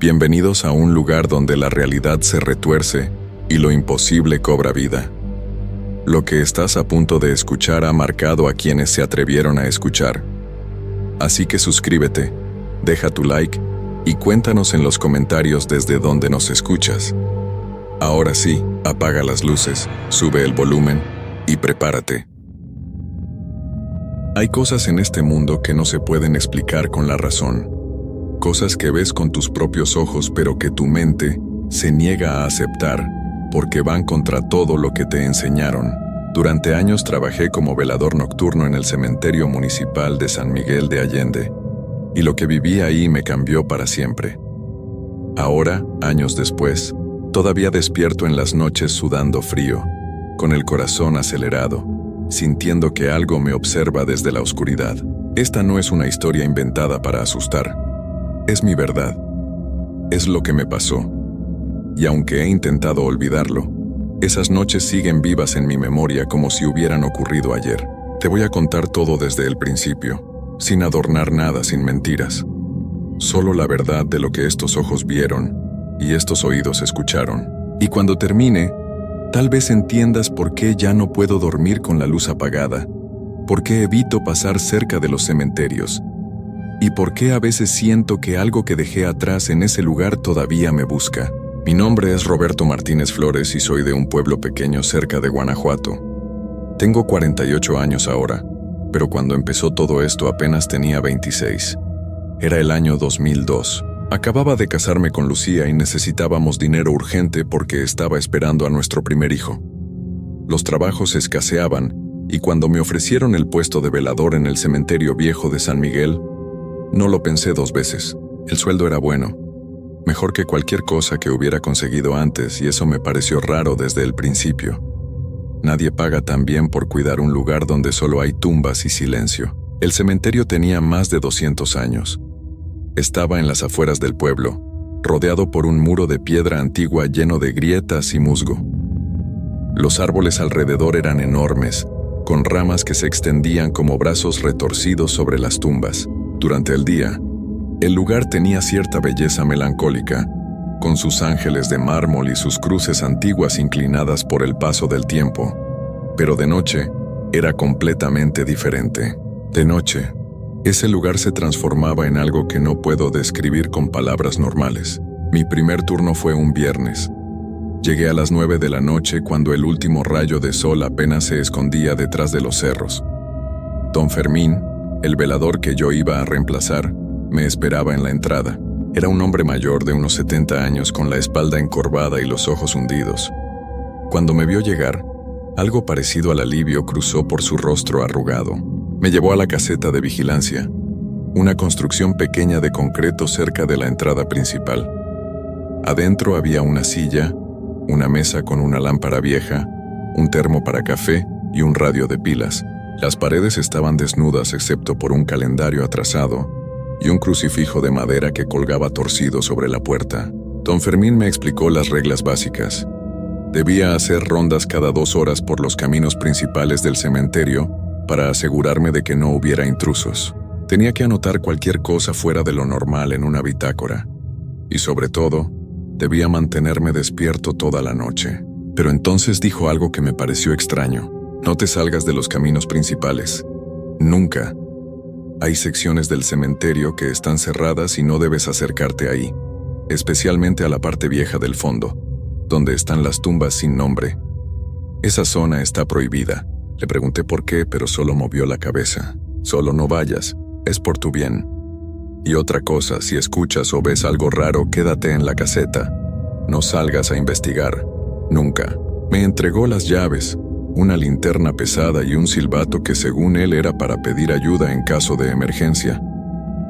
Bienvenidos a un lugar donde la realidad se retuerce y lo imposible cobra vida. Lo que estás a punto de escuchar ha marcado a quienes se atrevieron a escuchar. Así que suscríbete, deja tu like y cuéntanos en los comentarios desde dónde nos escuchas. Ahora sí, apaga las luces, sube el volumen y prepárate. Hay cosas en este mundo que no se pueden explicar con la razón. Cosas que ves con tus propios ojos pero que tu mente se niega a aceptar porque van contra todo lo que te enseñaron. Durante años trabajé como velador nocturno en el cementerio municipal de San Miguel de Allende, y lo que viví ahí me cambió para siempre. Ahora, años después, todavía despierto en las noches sudando frío, con el corazón acelerado, sintiendo que algo me observa desde la oscuridad. Esta no es una historia inventada para asustar. Es mi verdad. Es lo que me pasó. Y aunque he intentado olvidarlo, esas noches siguen vivas en mi memoria como si hubieran ocurrido ayer. Te voy a contar todo desde el principio, sin adornar nada, sin mentiras. Solo la verdad de lo que estos ojos vieron y estos oídos escucharon. Y cuando termine, tal vez entiendas por qué ya no puedo dormir con la luz apagada, por qué evito pasar cerca de los cementerios, y por qué a veces siento que algo que dejé atrás en ese lugar todavía me busca. Mi nombre es Roberto Martínez Flores y soy de un pueblo pequeño cerca de Guanajuato. Tengo 48 años ahora, pero cuando empezó todo esto apenas tenía 26. Era el año 2002. Acababa de casarme con Lucía y necesitábamos dinero urgente porque estaba esperando a nuestro primer hijo. Los trabajos escaseaban y cuando me ofrecieron el puesto de velador en el cementerio viejo de San Miguel, no lo pensé dos veces. El sueldo era bueno, mejor que cualquier cosa que hubiera conseguido antes, y eso me pareció raro desde el principio. Nadie paga tan bien por cuidar un lugar donde solo hay tumbas y silencio. El cementerio tenía más de 200 años. Estaba en las afueras del pueblo, rodeado por un muro de piedra antigua lleno de grietas y musgo. Los árboles alrededor eran enormes, con ramas que se extendían como brazos retorcidos sobre las tumbas. Durante el día, el lugar tenía cierta belleza melancólica, con sus ángeles de mármol y sus cruces antiguas inclinadas por el paso del tiempo. Pero de noche, era completamente diferente. De noche, ese lugar se transformaba en algo que no puedo describir con palabras normales. Mi primer turno fue un viernes. Llegué a las 9 de la noche cuando el último rayo de sol apenas se escondía detrás de los cerros. Don Fermín, el velador que yo iba a reemplazar, me esperaba en la entrada. Era un hombre mayor de unos 70 años con la espalda encorvada y los ojos hundidos. Cuando me vio llegar, algo parecido al alivio cruzó por su rostro arrugado. Me llevó a la caseta de vigilancia, una construcción pequeña de concreto cerca de la entrada principal. Adentro había una silla, una mesa con una lámpara vieja, un termo para café y un radio de pilas. Las paredes estaban desnudas excepto por un calendario atrasado y un crucifijo de madera que colgaba torcido sobre la puerta. Don Fermín me explicó las reglas básicas. Debía hacer rondas cada 2 horas por los caminos principales del cementerio para asegurarme de que no hubiera intrusos. Tenía que anotar cualquier cosa fuera de lo normal en una bitácora. Y sobre todo, debía mantenerme despierto toda la noche. Pero entonces dijo algo que me pareció extraño. No te salgas de los caminos principales. Nunca. Hay secciones del cementerio que están cerradas y no debes acercarte ahí, especialmente a la parte vieja del fondo, donde están las tumbas sin nombre. Esa zona está prohibida. Le pregunté por qué, pero solo movió la cabeza. Solo no vayas, es por tu bien. Y otra cosa, si escuchas o ves algo raro, quédate en la caseta. No salgas a investigar. Nunca. Me entregó las llaves, una linterna pesada y un silbato que según él era para pedir ayuda en caso de emergencia.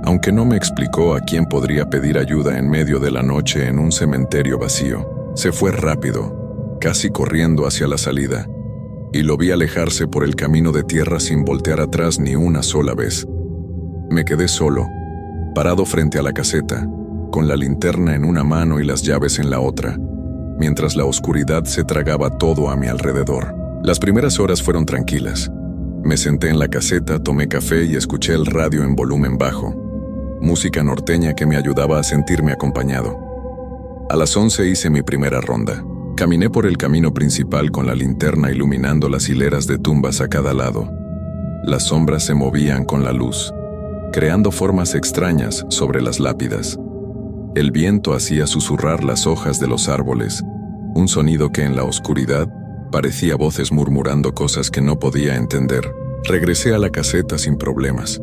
Aunque no me explicó a quién podría pedir ayuda en medio de la noche en un cementerio vacío. Se fue rápido, casi corriendo hacia la salida, y lo vi alejarse por el camino de tierra sin voltear atrás ni una sola vez. Me quedé solo, parado frente a la caseta, con la linterna en una mano y las llaves en la otra, mientras la oscuridad se tragaba todo a mi alrededor. Las primeras horas fueron tranquilas. Me senté en la caseta, tomé café y escuché el radio en volumen bajo. música norteña que me ayudaba a sentirme acompañado. A las 11 hice mi primera ronda. Caminé por el camino principal con la linterna iluminando las hileras de tumbas a cada lado. Las sombras se movían con la luz, creando formas extrañas sobre las lápidas. El viento hacía susurrar las hojas de los árboles, un sonido que en la oscuridad parecía voces murmurando cosas que no podía entender. Regresé a la caseta sin problemas.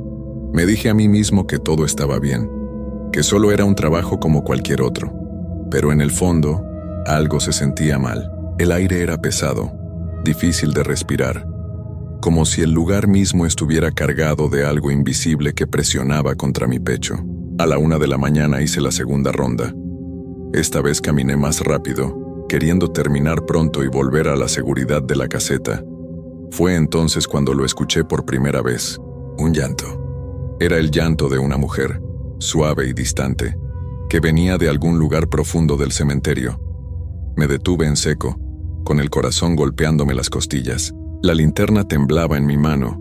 Me dije a mí mismo que todo estaba bien, que solo era un trabajo como cualquier otro. Pero en el fondo, algo se sentía mal. El aire era pesado, difícil de respirar, como si el lugar mismo estuviera cargado de algo invisible que presionaba contra mi pecho. A la 1 de la mañana hice la segunda ronda. Esta vez caminé más rápido, queriendo terminar pronto y volver a la seguridad de la caseta. Fue entonces cuando lo escuché por primera vez, un llanto. Era el llanto de una mujer, suave y distante, que venía de algún lugar profundo del cementerio. Me detuve en seco, con el corazón golpeándome las costillas. La linterna temblaba en mi mano.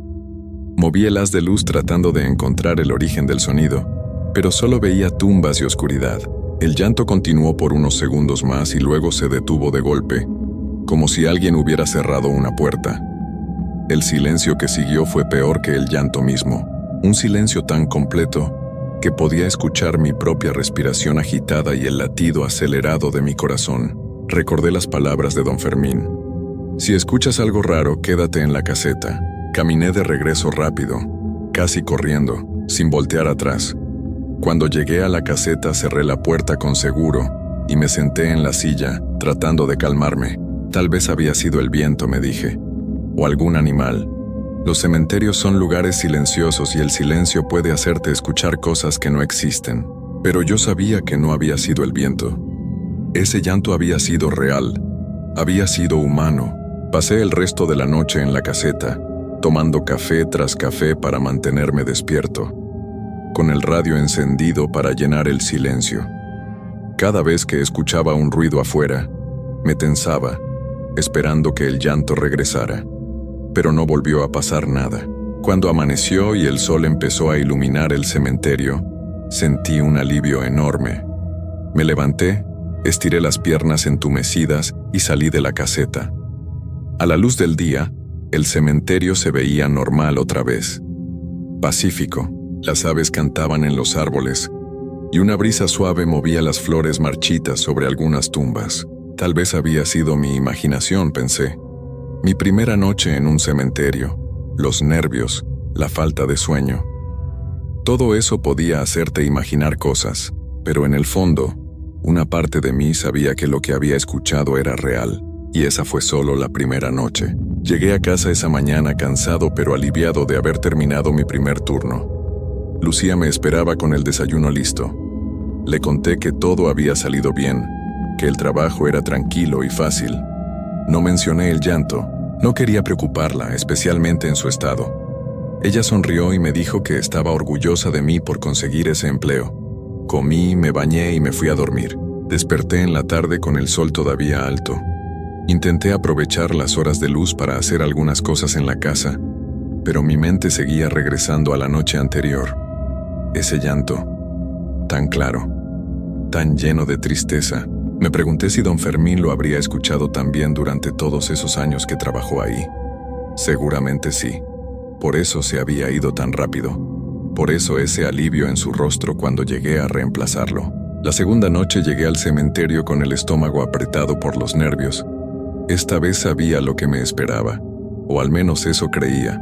Moví el haz de luz tratando de encontrar el origen del sonido, pero solo veía tumbas y oscuridad. El llanto continuó por unos segundos más y luego se detuvo de golpe, como si alguien hubiera cerrado una puerta. El silencio que siguió fue peor que el llanto mismo, un silencio tan completo que podía escuchar mi propia respiración agitada y el latido acelerado de mi corazón. Recordé las palabras de don Fermín. Si escuchas algo raro, quédate en la caseta. Caminé de regreso rápido, casi corriendo, sin voltear atrás. Cuando llegué a la caseta cerré la puerta con seguro y me senté en la silla, tratando de calmarme. Tal vez había sido el viento, me dije, o algún animal. Los cementerios son lugares silenciosos y el silencio puede hacerte escuchar cosas que no existen. Pero yo sabía que no había sido el viento. Ese llanto había sido real, había sido humano. Pasé el resto de la noche en la caseta, tomando café tras café para mantenerme despierto, con el radio encendido para llenar el silencio. Cada vez que escuchaba un ruido afuera, me tensaba, esperando que el llanto regresara. Pero no volvió a pasar nada. Cuando amaneció y el sol empezó a iluminar el cementerio, sentí un alivio enorme. Me levanté, estiré las piernas entumecidas y salí de la caseta. A la luz del día, el cementerio se veía normal otra vez. Pacífico, las aves cantaban en los árboles, y una brisa suave movía las flores marchitas sobre algunas tumbas. Tal vez había sido mi imaginación, pensé. Mi primera noche en un cementerio, los nervios, la falta de sueño. Todo eso podía hacerte imaginar cosas, pero en el fondo, una parte de mí sabía que lo que había escuchado era real, y esa fue solo la primera noche. Llegué a casa esa mañana cansado pero aliviado de haber terminado mi primer turno. Lucía me esperaba con el desayuno listo. Le conté que todo había salido bien, que el trabajo era tranquilo y fácil. No mencioné el llanto, no quería preocuparla, especialmente en su estado. Ella sonrió y me dijo que estaba orgullosa de mí por conseguir ese empleo. Comí, me bañé y me fui a dormir. Desperté en la tarde con el sol todavía alto. Intenté aprovechar las horas de luz para hacer algunas cosas en la casa, pero mi mente seguía regresando a la noche anterior. Ese llanto, tan claro, tan lleno de tristeza. Me pregunté si don Fermín lo habría escuchado también durante todos esos años que trabajó ahí. Seguramente sí. Por eso se había ido tan rápido. Por eso ese alivio en su rostro cuando llegué a reemplazarlo. La segunda noche llegué al cementerio con el estómago apretado por los nervios. Esta vez sabía lo que me esperaba, o al menos eso creía.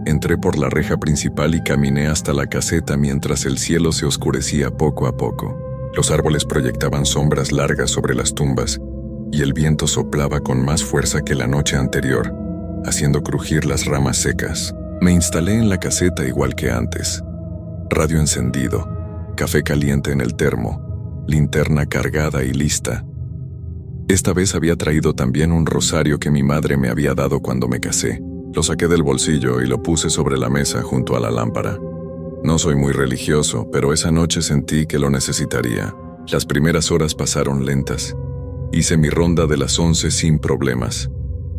Entré por la reja principal y caminé hasta la caseta mientras el cielo se oscurecía poco a poco. Los árboles proyectaban sombras largas sobre las tumbas, y el viento soplaba con más fuerza que la noche anterior, haciendo crujir las ramas secas. Me instalé en la caseta igual que antes. Radio encendido, café caliente en el termo, linterna cargada y lista. Esta vez había traído también un rosario que mi madre me había dado cuando me casé. Lo saqué del bolsillo y lo puse sobre la mesa junto a la lámpara. No soy muy religioso, pero esa noche sentí que lo necesitaría. Las primeras horas pasaron lentas. Hice mi ronda de las 11 sin problemas.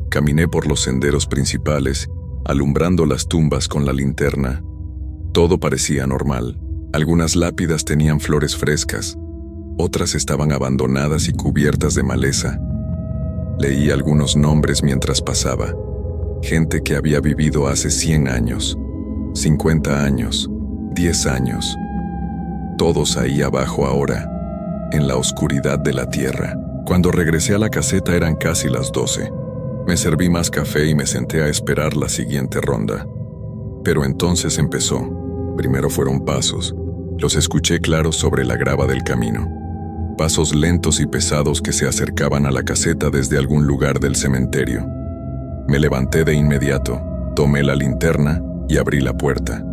Caminé por los senderos principales, alumbrando las tumbas con la linterna. Todo parecía normal, Algunas lápidas tenían flores frescas, otras estaban abandonadas y cubiertas de maleza. Leí algunos nombres mientras pasaba. Gente que había vivido hace 100 años, 50 años, 10 años. Todos ahí abajo ahora, en la oscuridad de la tierra. Cuando regresé a la caseta eran casi las 12. Me serví más café y me senté a esperar la siguiente ronda. Pero entonces empezó. Primero fueron pasos. Los escuché claros sobre la grava del camino. Pasos lentos y pesados que se acercaban a la caseta desde algún lugar del cementerio. Me levanté de inmediato, tomé la linterna y abrí la puerta.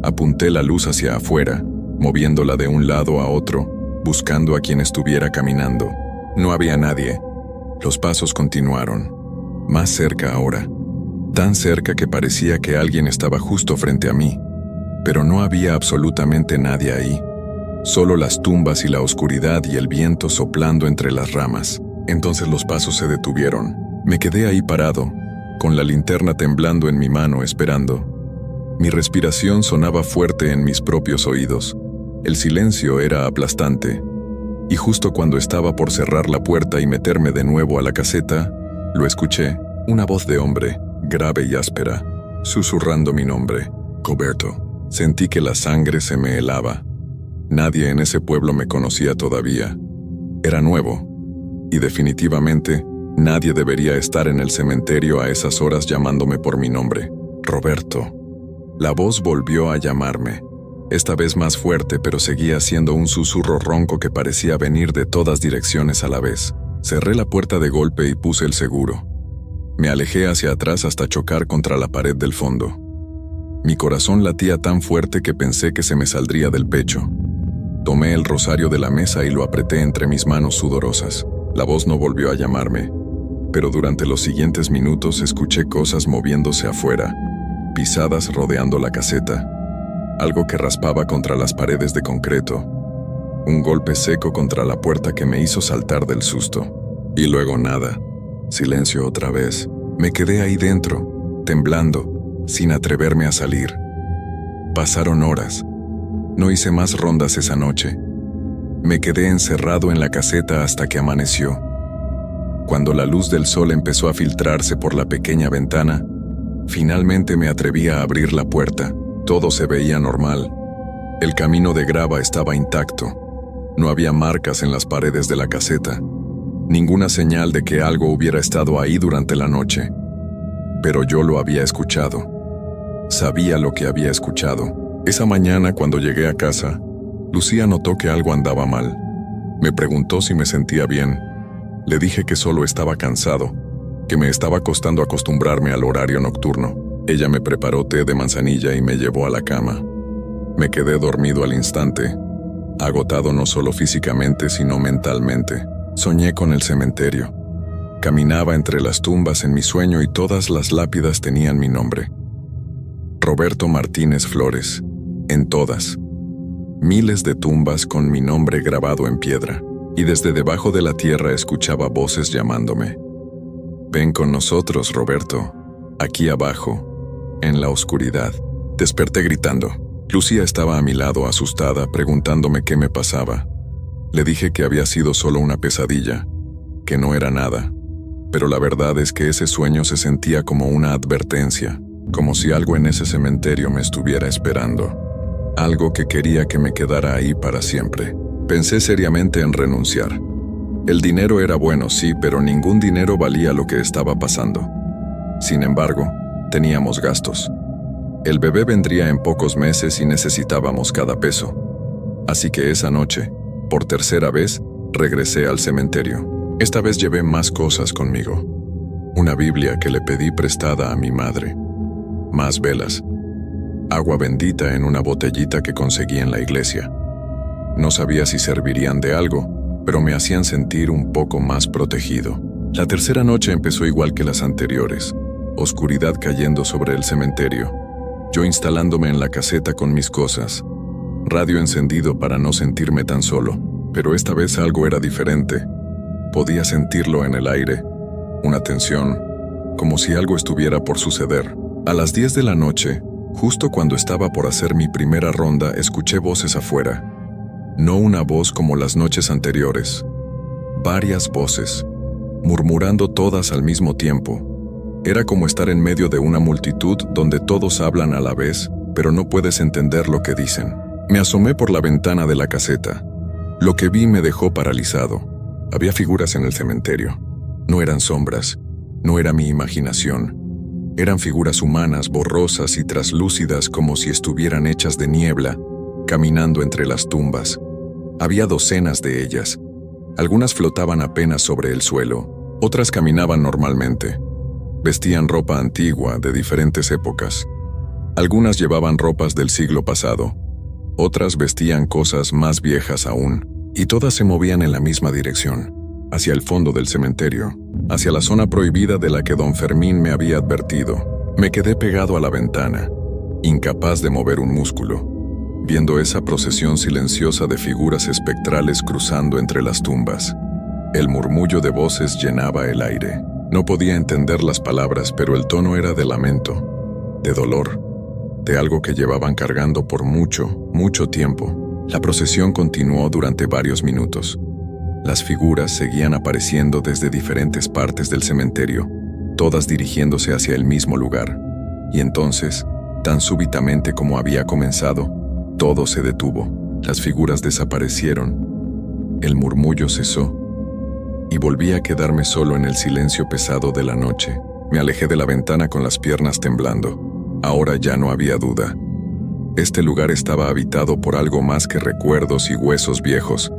Apunté la luz hacia afuera, moviéndola de un lado a otro, buscando a quien estuviera caminando. No había nadie. Los pasos continuaron. Más cerca ahora. Tan cerca que parecía que alguien estaba justo frente a mí. Pero no había absolutamente nadie ahí. Solo las tumbas y la oscuridad y el viento soplando entre las ramas. Entonces los pasos se detuvieron. Me quedé ahí parado, con la linterna temblando en mi mano esperando. Mi respiración sonaba fuerte en mis propios oídos. El silencio era aplastante. Y justo cuando estaba por cerrar la puerta y meterme de nuevo a la caseta, lo escuché, una voz de hombre, grave y áspera, susurrando mi nombre, Roberto. Sentí que la sangre se me helaba. Nadie en ese pueblo me conocía todavía. Era nuevo. Y definitivamente, nadie debería estar en el cementerio a esas horas llamándome por mi nombre, Roberto. La voz volvió a llamarme. Esta vez más fuerte, pero seguía siendo un susurro ronco que parecía venir de todas direcciones a la vez. Cerré la puerta de golpe y puse el seguro. Me alejé hacia atrás hasta chocar contra la pared del fondo. Mi corazón latía tan fuerte que pensé que se me saldría del pecho. Tomé el rosario de la mesa y lo apreté entre mis manos sudorosas. La voz no volvió a llamarme, pero durante los siguientes minutos escuché cosas moviéndose afuera, pisadas rodeando la caseta. Algo que raspaba contra las paredes de concreto. Un golpe seco contra la puerta que me hizo saltar del susto. Y luego nada. Silencio otra vez. Me quedé ahí dentro, temblando, sin atreverme a salir. Pasaron horas. No hice más rondas esa noche. Me quedé encerrado en la caseta hasta que amaneció. Cuando la luz del sol empezó a filtrarse por la pequeña ventana, finalmente me atreví a abrir la puerta. Todo se veía normal. El camino de grava estaba intacto. No había marcas en las paredes de la caseta. Ninguna señal de que algo hubiera estado ahí durante la noche. Pero yo lo había escuchado. Sabía lo que había escuchado. Esa mañana, cuando llegué a casa, Lucía notó que algo andaba mal. Me preguntó si me sentía bien. Le dije que solo estaba cansado, que me estaba costando acostumbrarme al horario nocturno. Ella me preparó té de manzanilla y me llevó a la cama. Me quedé dormido al instante, agotado no solo físicamente sino mentalmente. Soñé con el cementerio. Caminaba entre las tumbas en mi sueño y todas las lápidas tenían mi nombre. Roberto Martínez Flores, en todas. Miles de tumbas con mi nombre grabado en piedra, y desde debajo de la tierra escuchaba voces llamándome. Ven con nosotros, Roberto, aquí abajo, en la oscuridad. Desperté gritando. Lucía estaba a mi lado asustada, preguntándome qué me pasaba. Le dije que había sido solo una pesadilla, que no era nada. Pero la verdad es que ese sueño se sentía como una advertencia, como si algo en ese cementerio me estuviera esperando. Algo que quería que me quedara ahí para siempre. Pensé seriamente en renunciar. El dinero era bueno, sí, pero ningún dinero valía lo que estaba pasando. Sin embargo, teníamos gastos. El bebé vendría en pocos meses y necesitábamos cada peso. Así que esa noche, por tercera vez, regresé al cementerio. Esta vez llevé más cosas conmigo. Una Biblia que le pedí prestada a mi madre. Más velas. Agua bendita en una botellita que conseguí en la iglesia. No sabía si servirían de algo, pero me hacían sentir un poco más protegido. La tercera noche empezó igual que las anteriores. Oscuridad cayendo sobre el cementerio. Yo instalándome en la caseta con mis cosas. Radio encendido para no sentirme tan solo, pero esta vez algo era diferente. Podía sentirlo en el aire. Una tensión, como si algo estuviera por suceder. A las 10 de la noche, Justo cuando estaba por hacer mi primera ronda, escuché voces afuera. No una voz como las noches anteriores. Varias voces, murmurando todas al mismo tiempo. Era como estar en medio de una multitud donde todos hablan a la vez, pero no puedes entender lo que dicen. Me asomé por la ventana de la caseta. Lo que vi me dejó paralizado. Había figuras en el cementerio. No eran sombras, no era mi imaginación. Eran figuras humanas, borrosas y traslúcidas como si estuvieran hechas de niebla, caminando entre las tumbas. Había docenas de ellas. Algunas flotaban apenas sobre el suelo, otras caminaban normalmente. Vestían ropa antigua de diferentes épocas. Algunas llevaban ropas del siglo pasado, otras vestían cosas más viejas aún, y todas se movían en la misma dirección, hacia el fondo del cementerio, hacia la zona prohibida de la que don Fermín me había advertido. Me quedé pegado a la ventana, incapaz de mover un músculo, viendo esa procesión silenciosa de figuras espectrales cruzando entre las tumbas. El murmullo de voces llenaba el aire. No podía entender las palabras, pero el tono era de lamento, de dolor, de algo que llevaban cargando por mucho, mucho tiempo. La procesión continuó durante varios minutos. Las figuras seguían apareciendo desde diferentes partes del cementerio, todas dirigiéndose hacia el mismo lugar. Y entonces, tan súbitamente como había comenzado, todo se detuvo. Las figuras desaparecieron. El murmullo cesó. Y volví a quedarme solo en el silencio pesado de la noche. Me alejé de la ventana con las piernas temblando. Ahora ya no había duda. Este lugar estaba habitado por algo más que recuerdos y huesos viejos.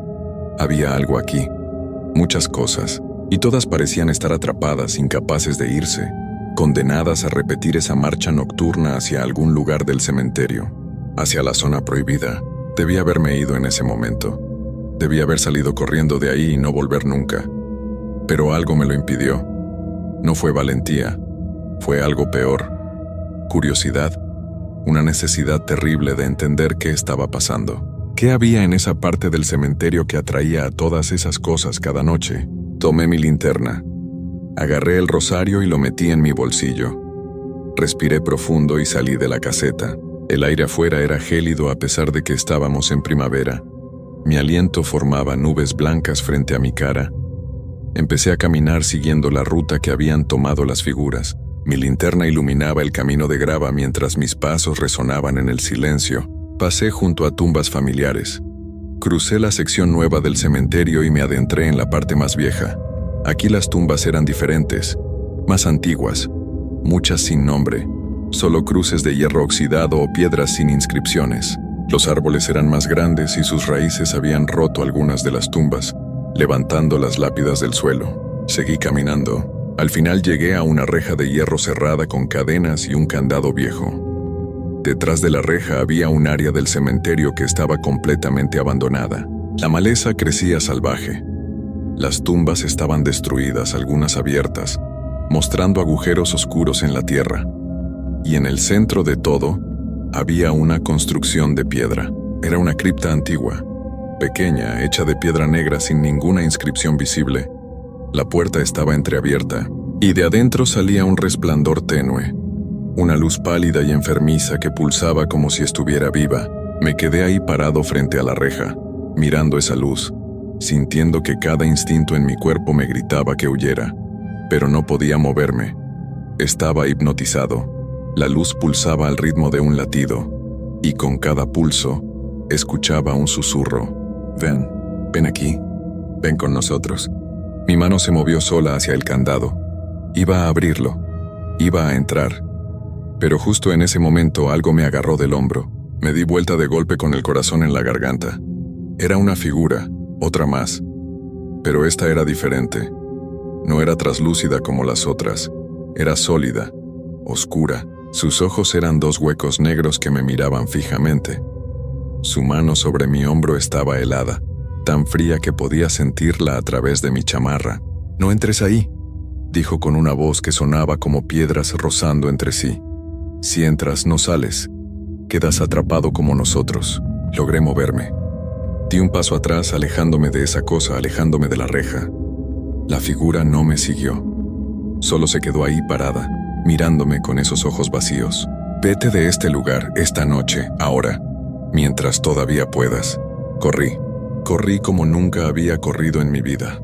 Había algo aquí, muchas cosas, y todas parecían estar atrapadas, incapaces de irse, condenadas a repetir esa marcha nocturna hacia algún lugar del cementerio, hacia la zona prohibida. Debí haberme ido en ese momento. Debí haber salido corriendo de ahí y no volver nunca. Pero algo me lo impidió. No fue valentía, fue algo peor. Curiosidad, una necesidad terrible de entender qué estaba pasando. ¿Qué había en esa parte del cementerio que atraía a todas esas cosas cada noche? Tomé mi linterna, agarré el rosario y lo metí en mi bolsillo. Respiré profundo y salí de la caseta. El aire afuera era gélido a pesar de que estábamos en primavera. Mi aliento formaba nubes blancas frente a mi cara. Empecé a caminar siguiendo la ruta que habían tomado las figuras. Mi linterna iluminaba el camino de grava mientras mis pasos resonaban en el silencio. Pasé junto a tumbas familiares. Crucé la sección nueva del cementerio y me adentré en la parte más vieja. Aquí las tumbas eran diferentes, más antiguas, muchas sin nombre, solo cruces de hierro oxidado o piedras sin inscripciones. Los árboles eran más grandes y sus raíces habían roto algunas de las tumbas, levantando las lápidas del suelo. Seguí caminando. Al final llegué a una reja de hierro cerrada con cadenas y un candado viejo. Detrás de la reja había un área del cementerio que estaba completamente abandonada. La maleza crecía salvaje. Las tumbas estaban destruidas, algunas abiertas, mostrando agujeros oscuros en la tierra. Y en el centro de todo, había una construcción de piedra. Era una cripta antigua, pequeña, hecha de piedra negra sin ninguna inscripción visible. La puerta estaba entreabierta, y de adentro salía un resplandor tenue, una luz pálida y enfermiza que pulsaba como si estuviera viva. Me quedé ahí parado frente a la reja, mirando esa luz, sintiendo que cada instinto en mi cuerpo me gritaba que huyera, pero no podía moverme. Estaba hipnotizado. La luz pulsaba al ritmo de un latido, y con cada pulso, escuchaba un susurro. Ven, ven aquí, ven con nosotros. Mi mano se movió sola hacia el candado. Iba a abrirlo, iba a entrar. Pero justo en ese momento algo me agarró del hombro. Me di vuelta de golpe con el corazón en la garganta. Era una figura, otra más. Pero esta era diferente. No era traslúcida como las otras. Era sólida, oscura. Sus ojos eran dos huecos negros que me miraban fijamente. Su mano sobre mi hombro estaba helada, tan fría que podía sentirla a través de mi chamarra. «No entres ahí», dijo con una voz que sonaba como piedras rozando entre sí. «Si entras, no sales. Quedas atrapado como nosotros». Logré moverme. Di un paso atrás, alejándome de esa cosa, alejándome de la reja. La figura no me siguió. Solo se quedó ahí parada, mirándome con esos ojos vacíos. Vete de este lugar esta noche, ahora, mientras todavía puedas. Corrí como nunca había corrido en mi vida.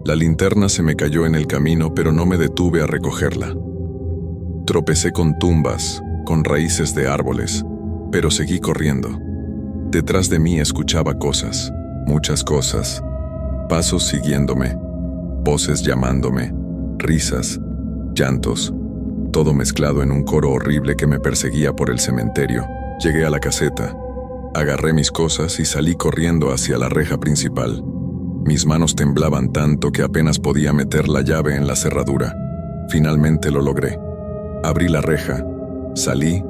La linterna se me cayó en el camino, pero no me detuve a recogerla. Tropecé con tumbas, con raíces de árboles, pero seguí corriendo. Detrás de mí escuchaba cosas, muchas cosas, pasos siguiéndome, voces llamándome, risas, llantos, todo mezclado en un coro horrible que me perseguía por el cementerio. Llegué a la caseta, agarré mis cosas y salí corriendo hacia la reja principal. Mis manos temblaban tanto que apenas podía meter la llave en la cerradura. Finalmente lo logré. Abrí la reja, salí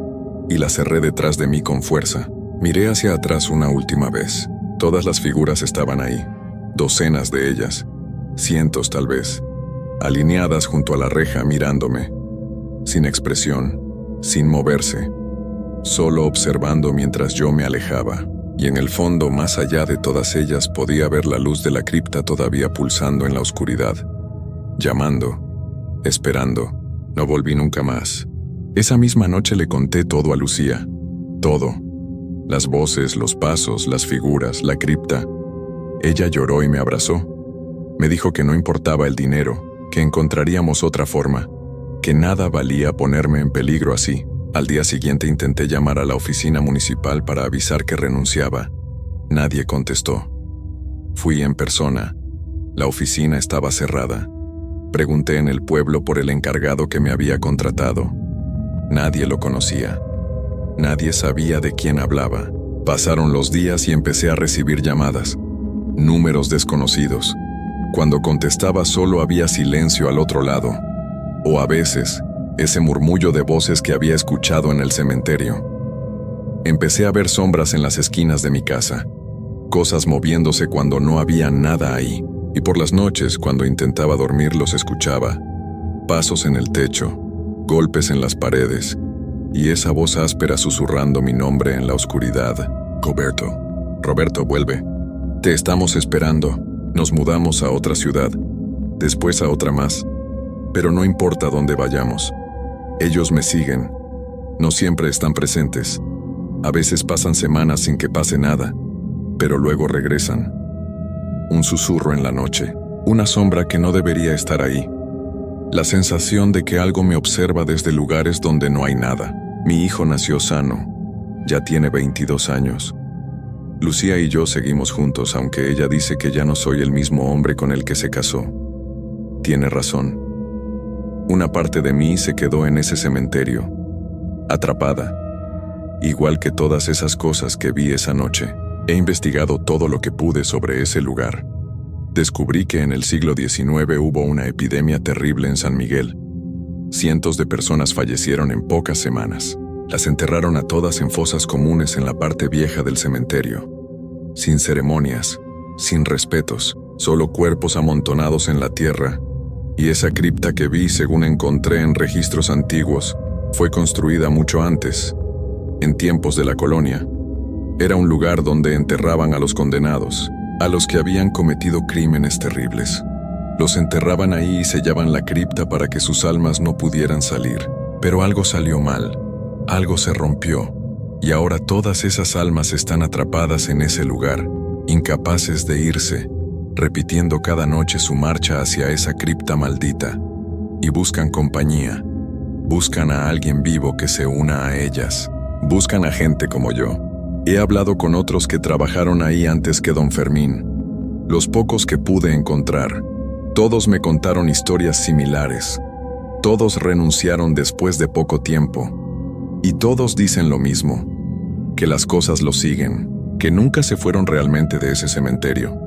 y la cerré detrás de mí con fuerza. Miré hacia atrás una última vez. Todas las figuras estaban ahí, docenas de ellas, cientos tal vez, alineadas junto a la reja mirándome, sin expresión, sin moverse, solo observando mientras yo me alejaba. Y en el fondo, más allá de todas ellas, podía ver la luz de la cripta todavía pulsando en la oscuridad, llamando, esperando. No volví nunca más. Esa misma noche le conté todo a Lucía, todo. Las voces, los pasos, las figuras, la cripta. Ella lloró y me abrazó. Me dijo que no importaba el dinero, que encontraríamos otra forma, que nada valía ponerme en peligro así. Al día siguiente intenté llamar a la oficina municipal para avisar que renunciaba. Nadie contestó. Fui en persona. La oficina estaba cerrada. Pregunté en el pueblo por el encargado que me había contratado. Nadie lo conocía. Nadie sabía de quién hablaba. Pasaron los días y empecé a recibir llamadas. Números desconocidos. Cuando contestaba solo había silencio al otro lado. O a veces, ese murmullo de voces que había escuchado en el cementerio. Empecé a ver sombras en las esquinas de mi casa, cosas moviéndose cuando no había nada ahí, y por las noches, cuando intentaba dormir, los escuchaba. Pasos en el techo, golpes en las paredes, y esa voz áspera susurrando mi nombre en la oscuridad. Roberto, vuelve. Te estamos esperando. Nos mudamos a otra ciudad, después a otra más, pero no importa dónde vayamos. Ellos me siguen. No siempre están presentes. A veces pasan semanas sin que pase nada, pero luego regresan. Un susurro en la noche, una sombra que no debería estar ahí. La sensación de que algo me observa desde lugares donde no hay nada. Mi hijo nació sano. Ya tiene 22 años. Lucía y yo seguimos juntos, aunque ella dice que ya no soy el mismo hombre con el que se casó. Tiene razón. Una parte de mí se quedó en ese cementerio, atrapada, igual que todas esas cosas que vi esa noche. He investigado todo lo que pude sobre ese lugar. Descubrí que en el siglo XIX hubo una epidemia terrible en San Miguel. Cientos de personas fallecieron en pocas semanas. Las enterraron a todas en fosas comunes en la parte vieja del cementerio. Sin ceremonias, sin respetos, solo cuerpos amontonados en la tierra. Y esa cripta que vi, según encontré en registros antiguos, fue construida mucho antes, en tiempos de la colonia. Era un lugar donde enterraban a los condenados, a los que habían cometido crímenes terribles. Los enterraban ahí y sellaban la cripta para que sus almas no pudieran salir. Pero algo salió mal, algo se rompió, y ahora todas esas almas están atrapadas en ese lugar, incapaces de irse, repitiendo cada noche su marcha hacia esa cripta maldita, y buscan compañía, buscan a alguien vivo que se una a ellas, buscan a gente como yo. He hablado con otros que trabajaron ahí antes que don Fermín, los pocos que pude encontrar. Todos me contaron historias similares, todos renunciaron después de poco tiempo, y todos dicen lo mismo, que las cosas los siguen, que nunca se fueron realmente de ese cementerio,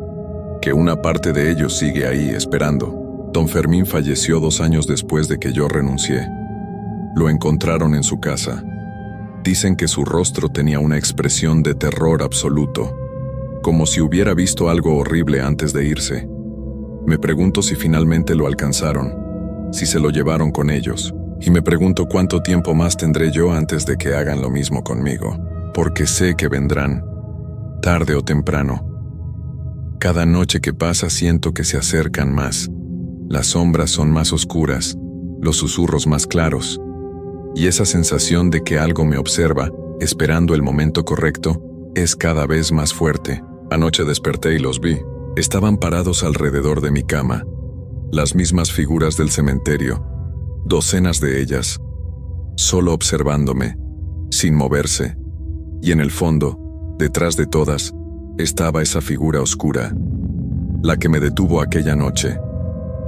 que una parte de ellos sigue ahí esperando. Don Fermín falleció 2 años después de que yo renuncié. Lo encontraron en su casa. Dicen que su rostro tenía una expresión de terror absoluto, como si hubiera visto algo horrible antes de irse. Me pregunto si finalmente lo alcanzaron, si se lo llevaron con ellos, y me pregunto cuánto tiempo más tendré yo antes de que hagan lo mismo conmigo, porque sé que vendrán, tarde o temprano. Cada noche que pasa siento que se acercan más. Las sombras son más oscuras, los susurros más claros. Y esa sensación de que algo me observa, esperando el momento correcto, es cada vez más fuerte. Anoche desperté y los vi. Estaban parados alrededor de mi cama. Las mismas figuras del cementerio, docenas de ellas, solo observándome, sin moverse. Y en el fondo, detrás de todas, estaba esa figura oscura, la que me detuvo aquella noche,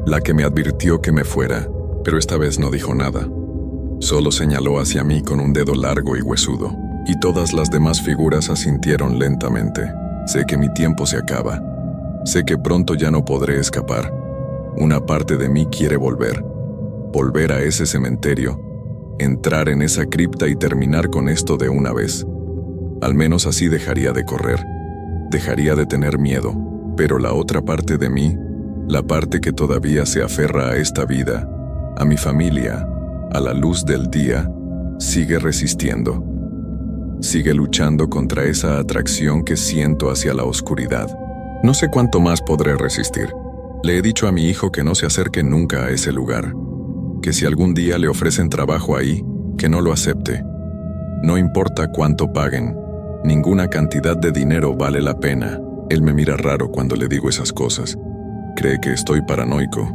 la que me advirtió que me fuera, pero esta vez no dijo nada. Solo señaló hacia mí con un dedo largo y huesudo, y todas las demás figuras asintieron lentamente. Sé que mi tiempo se acaba. Sé que pronto ya no podré escapar. Una parte de mí quiere volver a ese cementerio, entrar en esa cripta y terminar con esto de una vez. Al menos así dejaría de correr, dejaría de tener miedo, pero la otra parte de mí, la parte que todavía se aferra a esta vida, a mi familia, a la luz del día, sigue resistiendo. Sigue luchando contra esa atracción que siento hacia la oscuridad. No sé cuánto más podré resistir. Le he dicho a mi hijo que no se acerque nunca a ese lugar, que si algún día le ofrecen trabajo ahí, que no lo acepte. No importa cuánto paguen, ninguna cantidad de dinero vale la pena. Él me mira raro cuando le digo esas cosas. Cree que estoy paranoico,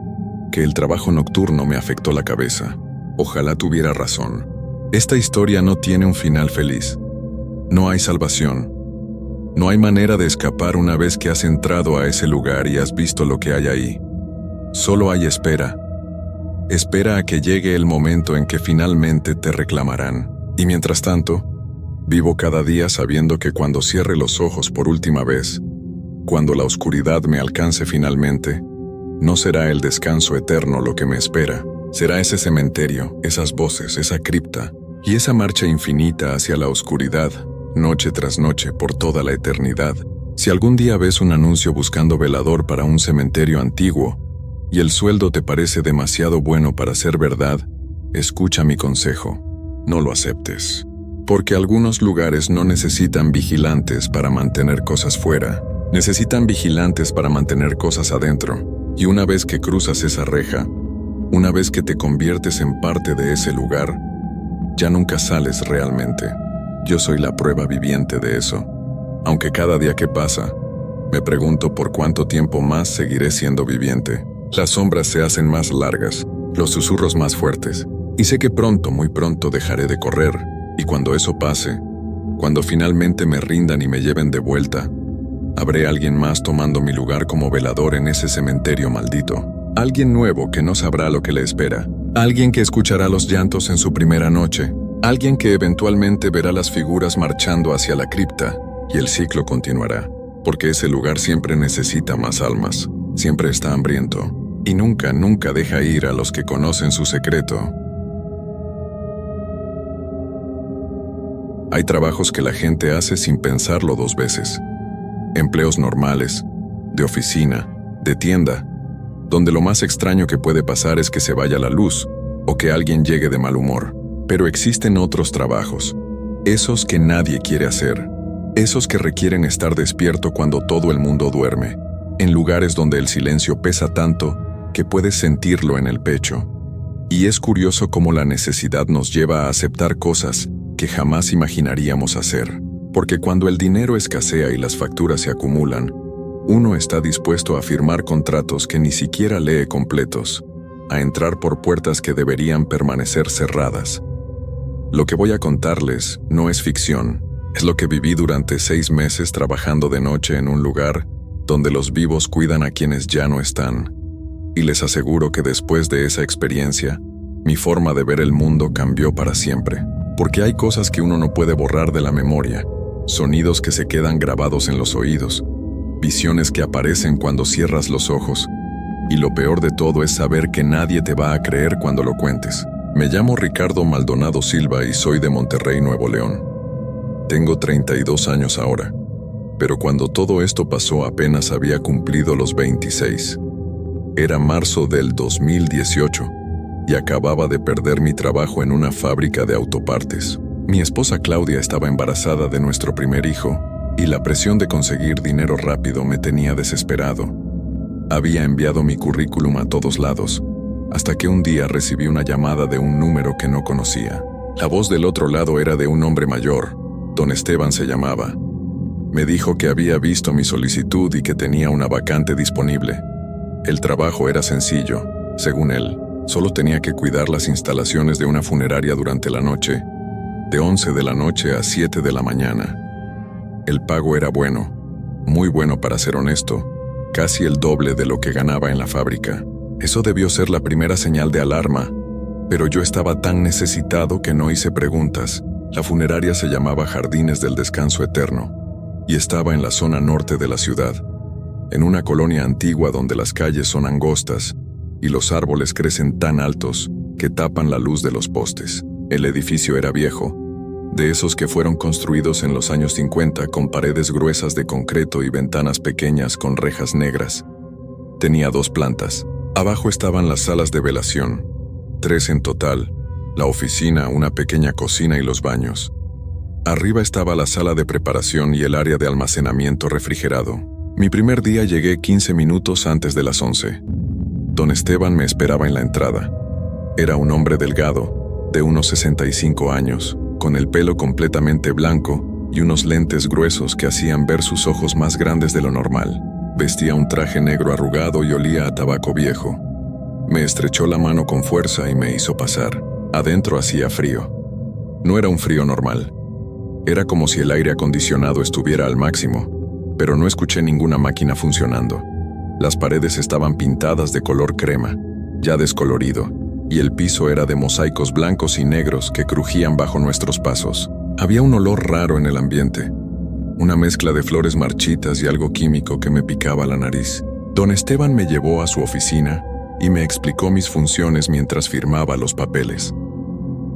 que el trabajo nocturno me afectó la cabeza. Ojalá tuviera razón. Esta historia no tiene un final feliz. No hay salvación. No hay manera de escapar una vez que has entrado a ese lugar y has visto lo que hay ahí. Solo hay espera. Espera a que llegue el momento en que finalmente te reclamarán. Y mientras tanto, vivo cada día sabiendo que cuando cierre los ojos por última vez, cuando la oscuridad me alcance finalmente, no será el descanso eterno lo que me espera. Será ese cementerio, esas voces, esa cripta y esa marcha infinita hacia la oscuridad, noche tras noche, por toda la eternidad. Si algún día ves un anuncio buscando velador para un cementerio antiguo y el sueldo te parece demasiado bueno para ser verdad, escucha mi consejo. No lo aceptes. Porque algunos lugares no necesitan vigilantes para mantener cosas fuera. Necesitan vigilantes para mantener cosas adentro. Y una vez que cruzas esa reja, una vez que te conviertes en parte de ese lugar, ya nunca sales realmente. Yo soy la prueba viviente de eso. Aunque cada día que pasa, me pregunto por cuánto tiempo más seguiré siendo viviente. Las sombras se hacen más largas, los susurros más fuertes, y sé que pronto, muy pronto dejaré de correr, y cuando eso pase, cuando finalmente me rindan y me lleven de vuelta, habré alguien más tomando mi lugar como velador en ese cementerio maldito. Alguien nuevo que no sabrá lo que le espera. Alguien que escuchará los llantos en su primera noche. Alguien que eventualmente verá las figuras marchando hacia la cripta, y el ciclo continuará, porque ese lugar siempre necesita más almas, siempre está hambriento, y nunca, nunca deja ir a los que conocen su secreto. Hay trabajos que la gente hace sin pensarlo dos veces. Empleos normales, de oficina, de tienda, donde lo más extraño que puede pasar es que se vaya la luz, o que alguien llegue de mal humor. Pero existen otros trabajos, esos que nadie quiere hacer, esos que requieren estar despierto cuando todo el mundo duerme, en lugares donde el silencio pesa tanto que puedes sentirlo en el pecho. Y es curioso cómo la necesidad nos lleva a aceptar cosas que jamás imaginaríamos hacer, porque cuando el dinero escasea y las facturas se acumulan, uno está dispuesto a firmar contratos que ni siquiera lee completos, a entrar por puertas que deberían permanecer cerradas. Lo que voy a contarles no es ficción, es lo que viví durante 6 meses trabajando de noche en un lugar donde los vivos cuidan a quienes ya no están. Y les aseguro que después de esa experiencia, mi forma de ver el mundo cambió para siempre. Porque hay cosas que uno no puede borrar de la memoria, sonidos que se quedan grabados en los oídos, visiones que aparecen cuando cierras los ojos, y lo peor de todo es saber que nadie te va a creer cuando lo cuentes. Me llamo Ricardo Maldonado Silva y soy de Monterrey, Nuevo León. Tengo 32 años ahora, pero cuando todo esto pasó apenas había cumplido los 26. Era marzo del 2018 y acababa de perder mi trabajo en una fábrica de autopartes. Mi esposa Claudia estaba embarazada de nuestro primer hijo y la presión de conseguir dinero rápido me tenía desesperado. Había enviado mi currículum a todos lados, hasta que un día recibí una llamada de un número que no conocía. La voz del otro lado era de un hombre mayor, don Esteban se llamaba. Me dijo que había visto mi solicitud y que tenía una vacante disponible. El trabajo era sencillo, según él. Solo tenía que cuidar las instalaciones de una funeraria durante la noche, de 11 de la noche a 7 de la mañana. El pago era bueno, muy bueno para ser honesto, casi el doble de lo que ganaba en la fábrica. Eso debió ser la primera señal de alarma, pero yo estaba tan necesitado que no hice preguntas. La funeraria se llamaba Jardines del Descanso Eterno y estaba en la zona norte de la ciudad, en una colonia antigua donde las calles son angostas y los árboles crecen tan altos que tapan la luz de los postes. El edificio era viejo, de esos que fueron construidos en los años 50 con paredes gruesas de concreto y ventanas pequeñas con rejas negras. Tenía 2 plantas. Abajo estaban las salas de velación, 3 en total, la oficina, una pequeña cocina y los baños. Arriba estaba la sala de preparación y el área de almacenamiento refrigerado. Mi primer día llegué 15 minutos antes de las 11. Don Esteban me esperaba en la entrada. Era un hombre delgado, de unos 65 años, con el pelo completamente blanco y unos lentes gruesos que hacían ver sus ojos más grandes de lo normal. Vestía un traje negro arrugado y olía a tabaco viejo. Me estrechó la mano con fuerza y me hizo pasar. Adentro hacía frío. No era un frío normal. Era como si el aire acondicionado estuviera al máximo, pero no escuché ninguna máquina funcionando. Las paredes estaban pintadas de color crema, ya descolorido, y el piso era de mosaicos blancos y negros que crujían bajo nuestros pasos. Había un olor raro en el ambiente, una mezcla de flores marchitas y algo químico que me picaba la nariz. Don Esteban me llevó a su oficina y me explicó mis funciones mientras firmaba los papeles.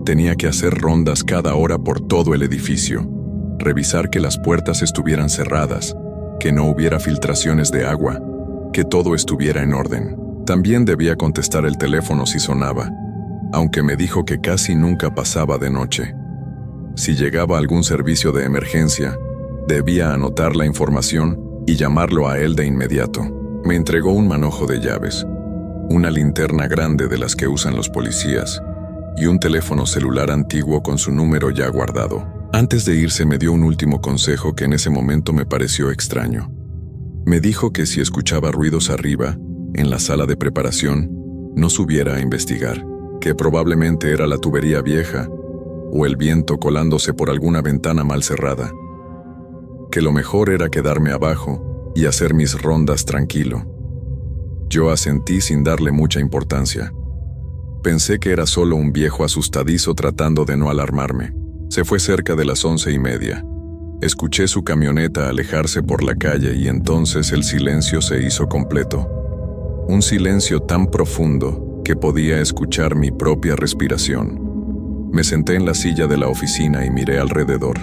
Tenía que hacer rondas cada hora por todo el edificio, revisar que las puertas estuvieran cerradas, que no hubiera filtraciones de agua, que todo estuviera en orden. También debía contestar el teléfono si sonaba, aunque me dijo que casi nunca pasaba de noche. Si llegaba algún servicio de emergencia, debía anotar la información y llamarlo a él de inmediato. Me entregó un manojo de llaves, una linterna grande de las que usan los policías, y un teléfono celular antiguo con su número ya guardado. Antes de irse me dio un último consejo que en ese momento me pareció extraño. Me dijo que si escuchaba ruidos arriba, en la sala de preparación, no subiera a investigar, que probablemente era la tubería vieja o el viento colándose por alguna ventana mal cerrada, que lo mejor era quedarme abajo y hacer mis rondas tranquilo. Yo asentí sin darle mucha importancia. Pensé que era solo un viejo asustadizo tratando de no alarmarme. Se fue cerca de las 11:30. Escuché su camioneta alejarse por la calle y entonces el silencio se hizo completo. Un silencio tan profundo que podía escuchar mi propia respiración. Me senté en la silla de la oficina y miré alrededor.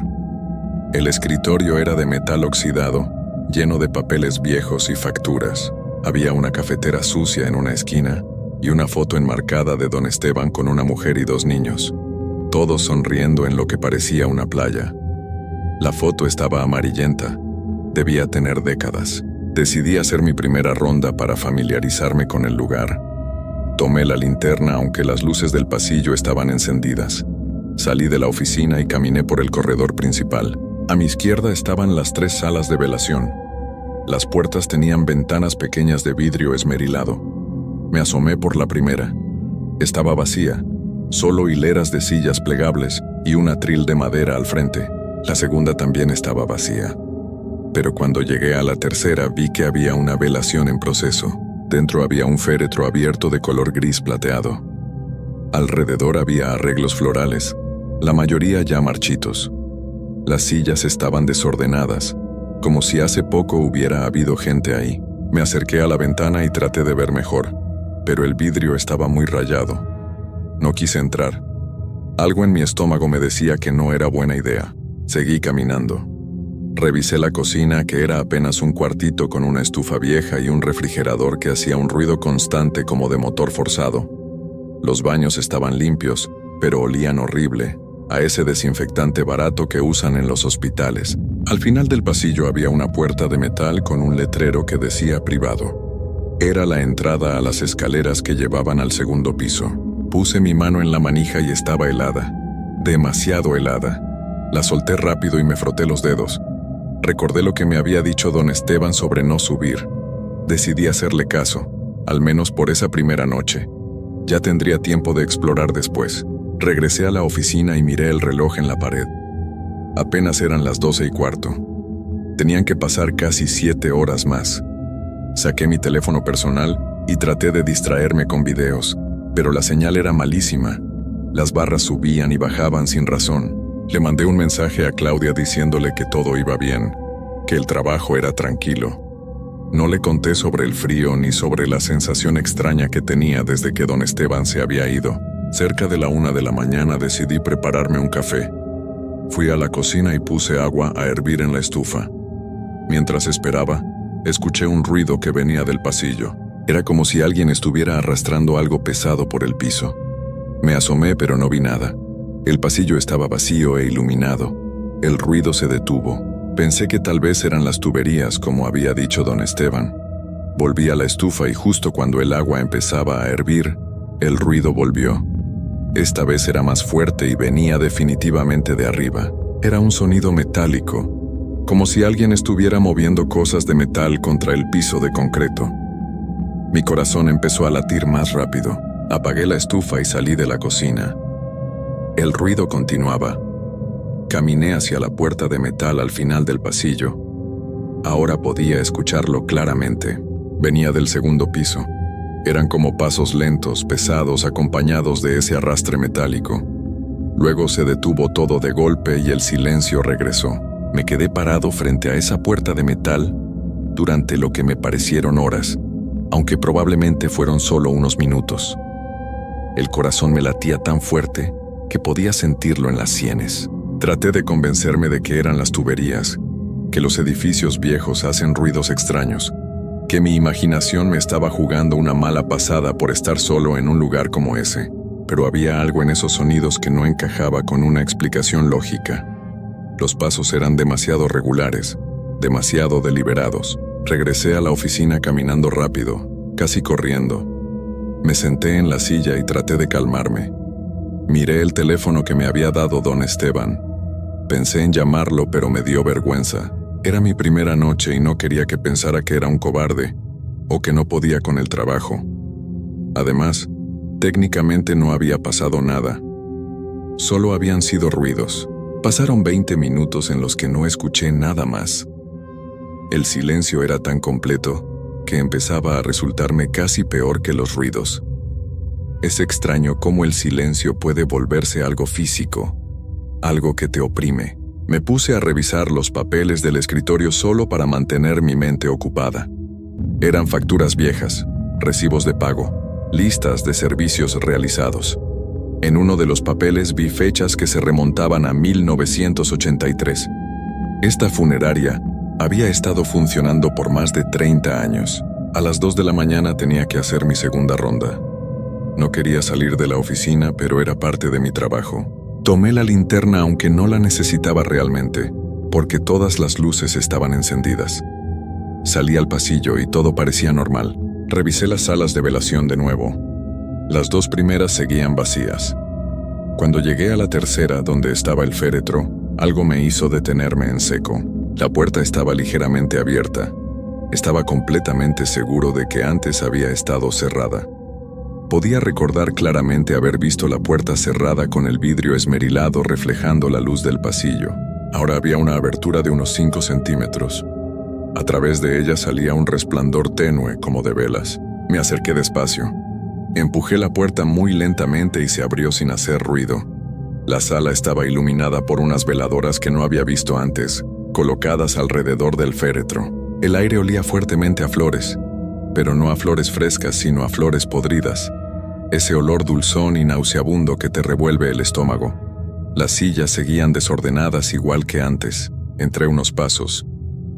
El escritorio era de metal oxidado, lleno de papeles viejos y facturas. Había una cafetera sucia en una esquina y una foto enmarcada de don Esteban con una mujer y 2 niños, todos sonriendo en lo que parecía una playa. La foto estaba amarillenta, debía tener décadas. Decidí hacer mi primera ronda para familiarizarme con el lugar. Tomé la linterna aunque las luces del pasillo estaban encendidas. Salí de la oficina y caminé por el corredor principal. A mi izquierda estaban las 3 salas de velación. Las puertas tenían ventanas pequeñas de vidrio esmerilado. Me asomé por la primera. Estaba vacía, solo hileras de sillas plegables y un atril de madera al frente. La segunda también estaba vacía. Pero cuando llegué a la tercera vi que había una velación en proceso. Dentro había un féretro abierto de color gris plateado. Alrededor había arreglos florales, la mayoría ya marchitos. Las sillas estaban desordenadas, como si hace poco hubiera habido gente ahí. Me acerqué a la ventana y traté de ver mejor, pero el vidrio estaba muy rayado. No quise entrar. Algo en mi estómago me decía que no era buena idea. Seguí caminando. Revisé la cocina, que era apenas un cuartito con una estufa vieja y un refrigerador que hacía un ruido constante como de motor forzado. Los baños estaban limpios, pero olían horrible, a ese desinfectante barato que usan en los hospitales. Al final del pasillo había una puerta de metal con un letrero que decía privado. Era la entrada a las escaleras que llevaban al segundo piso. Puse mi mano en la manija y estaba helada. demasiado helada. La solté rápido y me froté los dedos. Recordé lo que me había dicho don Esteban sobre no subir. Decidí hacerle caso, al menos por esa primera noche. Ya tendría tiempo de explorar después. Regresé a la oficina y miré el reloj en la pared. Apenas eran las 12:15. Tenían que pasar casi 7 horas más. Saqué mi teléfono personal y traté de distraerme con videos, pero la señal era malísima. Las barras subían y bajaban sin razón. Le mandé un mensaje a Claudia diciéndole que todo iba bien, que el trabajo era tranquilo. No le conté sobre el frío ni sobre la sensación extraña que tenía desde que don Esteban se había ido. Cerca de la 1 de la mañana decidí prepararme un café. Fui a la cocina y puse agua a hervir en la estufa. Mientras esperaba, escuché un ruido que venía del pasillo. Era como si alguien estuviera arrastrando algo pesado por el piso. Me asomé, pero no vi nada. El pasillo estaba vacío e iluminado. El ruido se detuvo. Pensé que tal vez eran las tuberías, como había dicho don Esteban. Volví a la estufa y justo cuando el agua empezaba a hervir, el ruido volvió. Esta vez era más fuerte y venía definitivamente de arriba. Era un sonido metálico, como si alguien estuviera moviendo cosas de metal contra el piso de concreto. Mi corazón empezó a latir más rápido. Apagué la estufa y salí de la cocina. El ruido continuaba. Caminé hacia la puerta de metal al final del pasillo. Ahora podía escucharlo claramente. Venía del segundo piso. Eran como pasos lentos, pesados, acompañados de ese arrastre metálico. Luego se detuvo todo de golpe y el silencio regresó. Me quedé parado frente a esa puerta de metal durante lo que me parecieron horas, aunque probablemente fueron solo unos minutos. El corazón me latía tan fuerte que podía sentirlo en las sienes. Traté de convencerme de que eran las tuberías, que los edificios viejos hacen ruidos extraños, que mi imaginación me estaba jugando una mala pasada por estar solo en un lugar como ese, pero había algo en esos sonidos que no encajaba con una explicación lógica. Los pasos eran demasiado regulares, demasiado deliberados. Regresé a la oficina caminando rápido, casi corriendo. Me senté en la silla y traté de calmarme. Miré el teléfono que me había dado don Esteban. Pensé en llamarlo, pero me dio vergüenza. Era mi primera noche y no quería que pensara que era un cobarde o que no podía con el trabajo. Además, técnicamente no había pasado nada. Solo habían sido ruidos. Pasaron 20 minutos en los que no escuché nada más. El silencio era tan completo que empezaba a resultarme casi peor que los ruidos. Es extraño cómo el silencio puede volverse algo físico, algo que te oprime. Me puse a revisar los papeles del escritorio solo para mantener mi mente ocupada. Eran facturas viejas, recibos de pago, listas de servicios realizados. En uno de los papeles vi fechas que se remontaban a 1983. Esta funeraria había estado funcionando por más de 30 años. A las 2 de la mañana tenía que hacer mi segunda ronda. No quería salir de la oficina, pero era parte de mi trabajo. Tomé la linterna aunque no la necesitaba realmente, porque todas las luces estaban encendidas. Salí al pasillo y todo parecía normal. Revisé las salas de velación de nuevo. Las 2 primeras seguían vacías. Cuando llegué a la tercera, donde estaba el féretro, algo me hizo detenerme en seco. La puerta estaba ligeramente abierta. Estaba completamente seguro de que antes había estado cerrada. Podía recordar claramente haber visto la puerta cerrada con el vidrio esmerilado reflejando la luz del pasillo. Ahora había una abertura de unos 5 centímetros. A través de ella salía un resplandor tenue como de velas. Me acerqué despacio. Empujé la puerta muy lentamente y se abrió sin hacer ruido. La sala estaba iluminada por unas veladoras que no había visto antes, colocadas alrededor del féretro. El aire olía fuertemente a flores, pero no a flores frescas, sino a flores podridas. Ese olor dulzón y nauseabundo que te revuelve el estómago. Las sillas seguían desordenadas igual que antes. Entré unos pasos,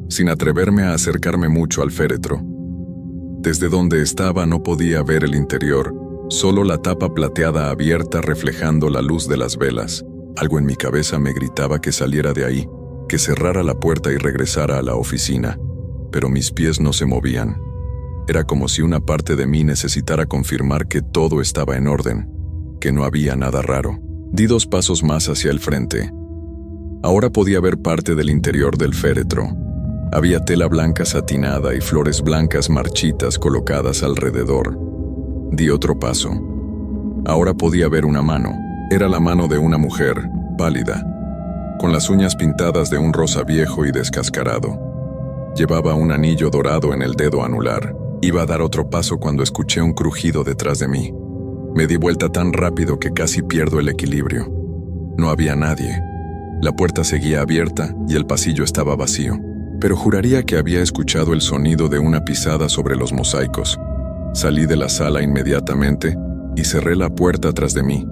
sin atreverme a acercarme mucho al féretro. Desde donde estaba no podía ver el interior, solo la tapa plateada abierta reflejando la luz de las velas. Algo en mi cabeza me gritaba que saliera de ahí, que cerrara la puerta y regresara a la oficina, pero mis pies no se movían. Era como si una parte de mí necesitara confirmar que todo estaba en orden, que no había nada raro. Di 2 pasos más hacia el frente. Ahora podía ver parte del interior del féretro. Había tela blanca satinada y flores blancas marchitas colocadas alrededor. Di otro paso. Ahora podía ver una mano. Era la mano de una mujer, pálida, con las uñas pintadas de un rosa viejo y descascarado. Llevaba un anillo dorado en el dedo anular. Iba a dar otro paso cuando escuché un crujido detrás de mí. Me di vuelta tan rápido que casi pierdo el equilibrio. No había nadie. La puerta seguía abierta y el pasillo estaba vacío, pero juraría que había escuchado el sonido de una pisada sobre los mosaicos. Salí de la sala inmediatamente y cerré la puerta tras de mí.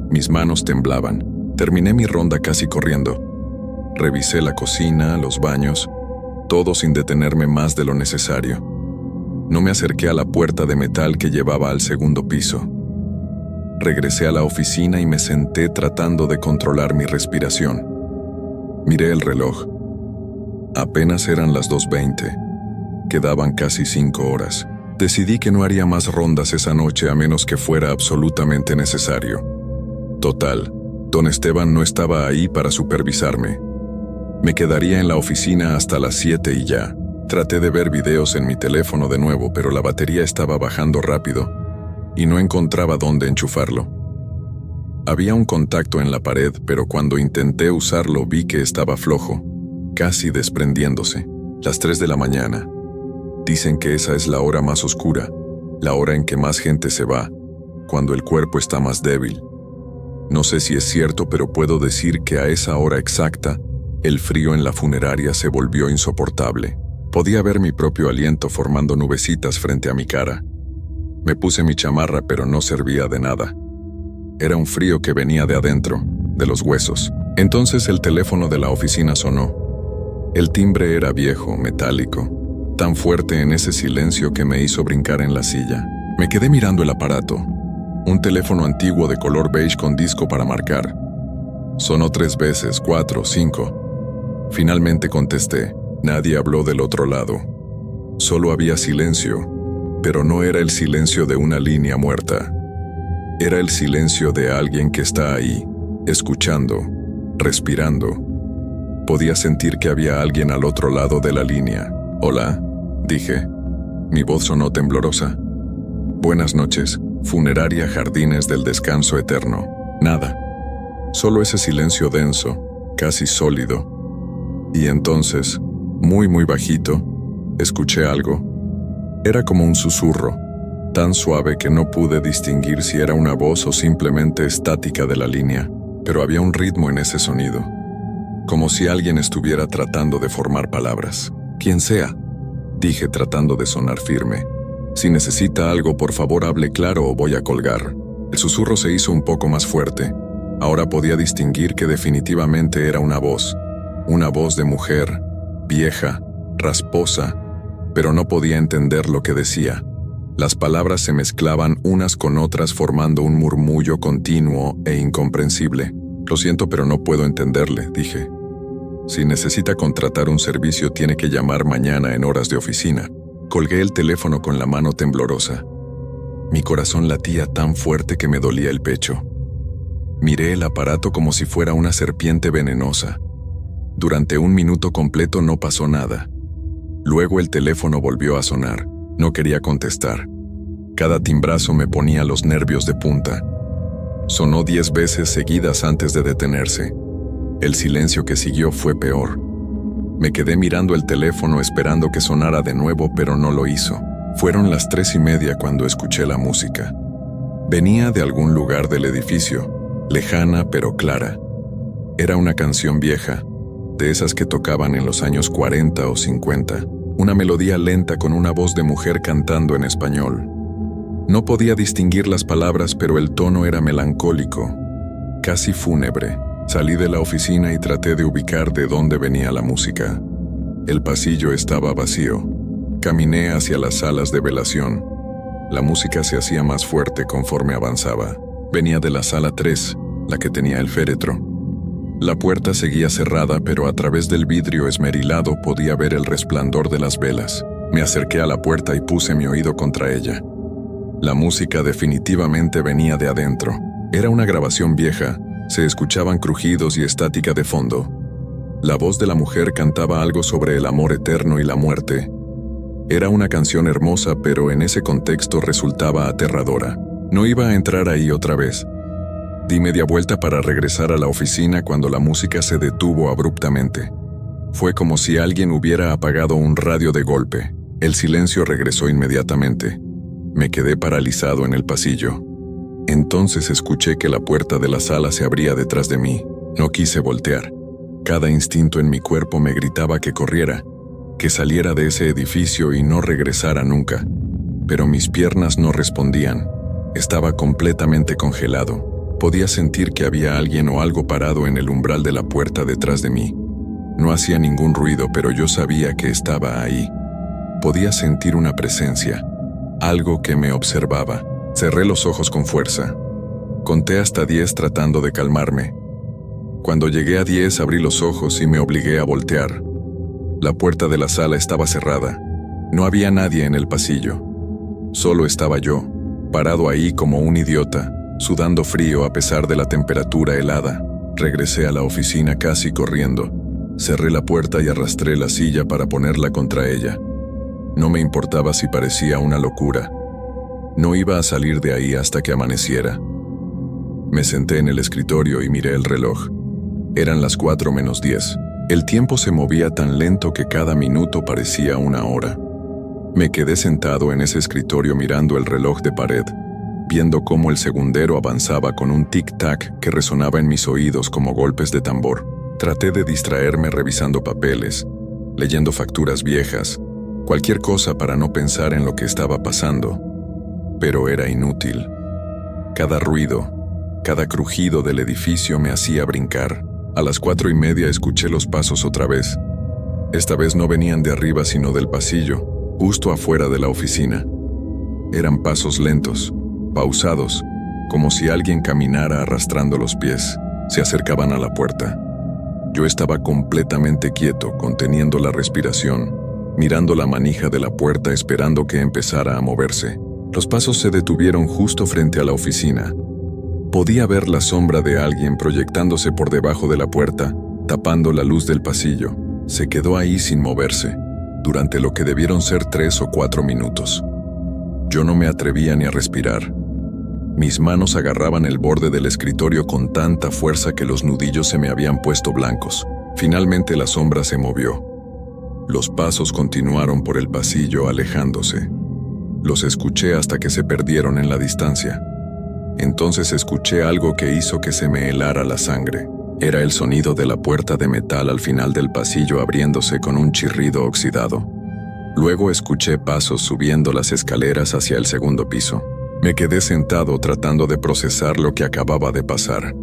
Mis manos temblaban. Terminé mi ronda casi corriendo. Revisé la cocina, los baños, todo sin detenerme más de lo necesario. No me acerqué a la puerta de metal que llevaba al segundo piso. Regresé a la oficina y me senté tratando de controlar mi respiración. Miré el reloj. Apenas eran las 2:20. Quedaban casi 5 horas. Decidí que no haría más rondas esa noche a menos que fuera absolutamente necesario. Total, don Esteban no estaba ahí para supervisarme. Me quedaría en la oficina hasta las 7 y ya. Traté de ver videos en mi teléfono de nuevo, pero la batería estaba bajando rápido y no encontraba dónde enchufarlo. Había un contacto en la pared, pero cuando intenté usarlo vi que estaba flojo, casi desprendiéndose. Las 3 de la mañana. Dicen que esa es la hora más oscura, la hora en que más gente se va, cuando el cuerpo está más débil. No sé si es cierto, pero puedo decir que a esa hora exacta, el frío en la funeraria se volvió insoportable. Podía ver mi propio aliento formando nubecitas frente a mi cara. Me puse mi chamarra, pero no servía de nada. Era un frío que venía de adentro, de los huesos. Entonces el teléfono de la oficina sonó. El timbre era viejo, metálico, tan fuerte en ese silencio que me hizo brincar en la silla. Me quedé mirando el aparato. Un teléfono antiguo de color beige con disco para marcar. Sonó 3 veces, 4, 5. Finalmente contesté. Nadie habló del otro lado. Solo había silencio, pero no era el silencio de una línea muerta. Era el silencio de alguien que está ahí, escuchando, respirando. Podía sentir que había alguien al otro lado de la línea. «Hola», dije. Mi voz sonó temblorosa. «Buenas noches, funeraria Jardines del Descanso Eterno». Nada. Solo ese silencio denso, casi sólido. Y entonces, muy bajito, escuché algo. Era como un susurro, tan suave que no pude distinguir si era una voz o simplemente estática de la línea, pero había un ritmo en ese sonido, como si alguien estuviera tratando de formar palabras. «Quien sea», dije tratando de sonar firme. «Si necesita algo, por favor hable claro o voy a colgar». El susurro se hizo un poco más fuerte. Ahora podía distinguir que definitivamente era una voz de mujer, vieja, rasposa, pero no podía entender lo que decía. Las palabras se mezclaban unas con otras formando un murmullo continuo e incomprensible. «Lo siento, pero no puedo entenderle», dije. «Si necesita contratar un servicio, tiene que llamar mañana en horas de oficina». Colgué el teléfono con la mano temblorosa. Mi corazón latía tan fuerte que me dolía el pecho. Miré el aparato como si fuera una serpiente venenosa. Durante 1 minuto completo no pasó nada. Luego el teléfono volvió a sonar. No quería contestar. Cada timbrazo me ponía los nervios de punta. Sonó 10 veces seguidas antes de detenerse. El silencio que siguió fue peor. Me quedé mirando el teléfono esperando que sonara de nuevo, pero no lo hizo. Fueron las 3:30 cuando escuché la música. Venía de algún lugar del edificio, lejana pero clara. Era una canción vieja, de esas que tocaban en los años 40 o 50, una melodía lenta con una voz de mujer cantando en español. No podía distinguir las palabras, pero el tono era melancólico, casi fúnebre. Salí de la oficina y traté de ubicar de dónde venía la música. El pasillo estaba vacío. Caminé hacia las salas de velación. La música se hacía más fuerte conforme avanzaba. Venía de la sala 3, la que tenía el féretro. La puerta seguía cerrada, pero a través del vidrio esmerilado podía ver el resplandor de las velas. Me acerqué a la puerta y puse mi oído contra ella. La música definitivamente venía de adentro. Era una grabación vieja, Se escuchaban crujidos y estática de fondo. La voz de la mujer cantaba algo sobre el amor eterno y la muerte. Era una canción hermosa, pero en ese contexto resultaba aterradora. No iba a entrar ahí otra vez. Di media vuelta para regresar a la oficina cuando la música se detuvo abruptamente. Fue como si alguien hubiera apagado un radio de golpe. El silencio regresó inmediatamente. Me quedé paralizado en el pasillo. Entonces escuché que la puerta de la sala se abría detrás de mí. No quise voltear. Cada instinto en mi cuerpo me gritaba que corriera, que saliera de ese edificio y no regresara nunca. Pero mis piernas no respondían. Estaba completamente congelado. Podía sentir que había alguien o algo parado en el umbral de la puerta detrás de mí. No hacía ningún ruido, pero yo sabía que estaba ahí. Podía sentir una presencia, algo que me observaba. Cerré los ojos con fuerza. Conté hasta 10 tratando de calmarme. Cuando llegué a 10 abrí los ojos y me obligué a voltear. La puerta de la sala estaba cerrada. No había nadie en el pasillo. Solo estaba yo, parado ahí como un idiota, sudando frío a pesar de la temperatura helada. Regresé a la oficina casi corriendo. Cerré la puerta y arrastré la silla para ponerla contra ella. No me importaba si parecía una locura. No iba a salir de ahí hasta que amaneciera. Me senté en el escritorio y miré el reloj. Eran las 4 menos 10. El tiempo se movía tan lento que cada minuto parecía una hora. Me quedé sentado en ese escritorio mirando el reloj de pared, viendo cómo el segundero avanzaba con un tic-tac que resonaba en mis oídos como golpes de tambor. Traté de distraerme revisando papeles, leyendo facturas viejas, cualquier cosa para no pensar en lo que estaba pasando. Pero era inútil. Cada ruido, cada crujido del edificio me hacía brincar. A las 4:30 escuché los pasos otra vez. Esta vez no venían de arriba sino del pasillo, justo afuera de la oficina. Eran pasos lentos, pausados, como si alguien caminara arrastrando los pies. Se acercaban a la puerta. Yo estaba completamente quieto, conteniendo la respiración, mirando la manija de la puerta esperando que empezara a moverse. Los pasos se detuvieron justo frente a la oficina. Podía ver la sombra de alguien proyectándose por debajo de la puerta, tapando la luz del pasillo. Se quedó ahí sin moverse, durante lo que debieron ser 3 o 4 minutos. Yo no me atrevía ni a respirar. Mis manos agarraban el borde del escritorio con tanta fuerza que los nudillos se me habían puesto blancos. Finalmente la sombra se movió. Los pasos continuaron por el pasillo alejándose. Los escuché hasta que se perdieron en la distancia. Entonces escuché algo que hizo que se me helara la sangre. Era el sonido de la puerta de metal al final del pasillo abriéndose con un chirrido oxidado. Luego escuché pasos subiendo las escaleras hacia el segundo piso. Me quedé sentado tratando de procesar lo que acababa de pasar.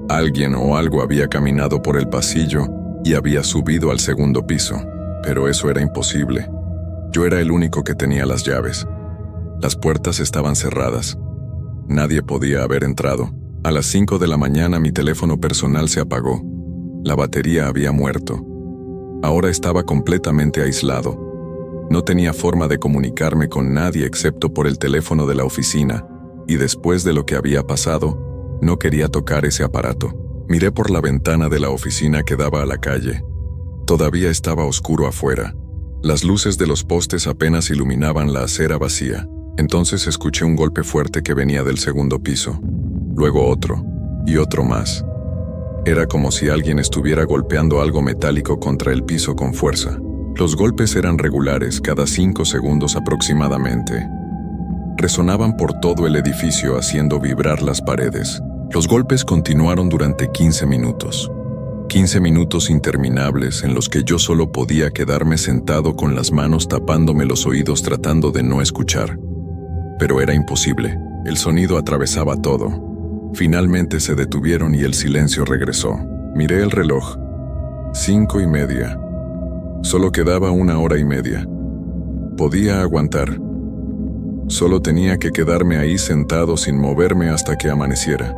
Alguien o algo había caminado por el pasillo y había subido al segundo piso, pero eso era imposible. Yo era el único que tenía las llaves. Las puertas estaban cerradas. Nadie podía haber entrado. A las 5 de la mañana mi teléfono personal se apagó. La batería había muerto. Ahora estaba completamente aislado. No tenía forma de comunicarme con nadie excepto por el teléfono de la oficina, y después de lo que había pasado, no quería tocar ese aparato. Miré por la ventana de la oficina que daba a la calle. Todavía estaba oscuro afuera. Las luces de los postes apenas iluminaban la acera vacía. Entonces escuché un golpe fuerte que venía del segundo piso. Luego otro, y otro más. Era como si alguien estuviera golpeando algo metálico contra el piso con fuerza. Los golpes eran regulares, cada 5 segundos aproximadamente. Resonaban por todo el edificio haciendo vibrar las paredes. Los golpes continuaron durante 15 minutos. 15 minutos interminables en los que yo solo podía quedarme sentado con las manos tapándome los oídos tratando de no escuchar. Pero era imposible. El sonido atravesaba todo. Finalmente se detuvieron y el silencio regresó. Miré el reloj. 5:30. Solo quedaba 1 hora y media. Podía aguantar. Solo tenía que quedarme ahí sentado sin moverme hasta que amaneciera.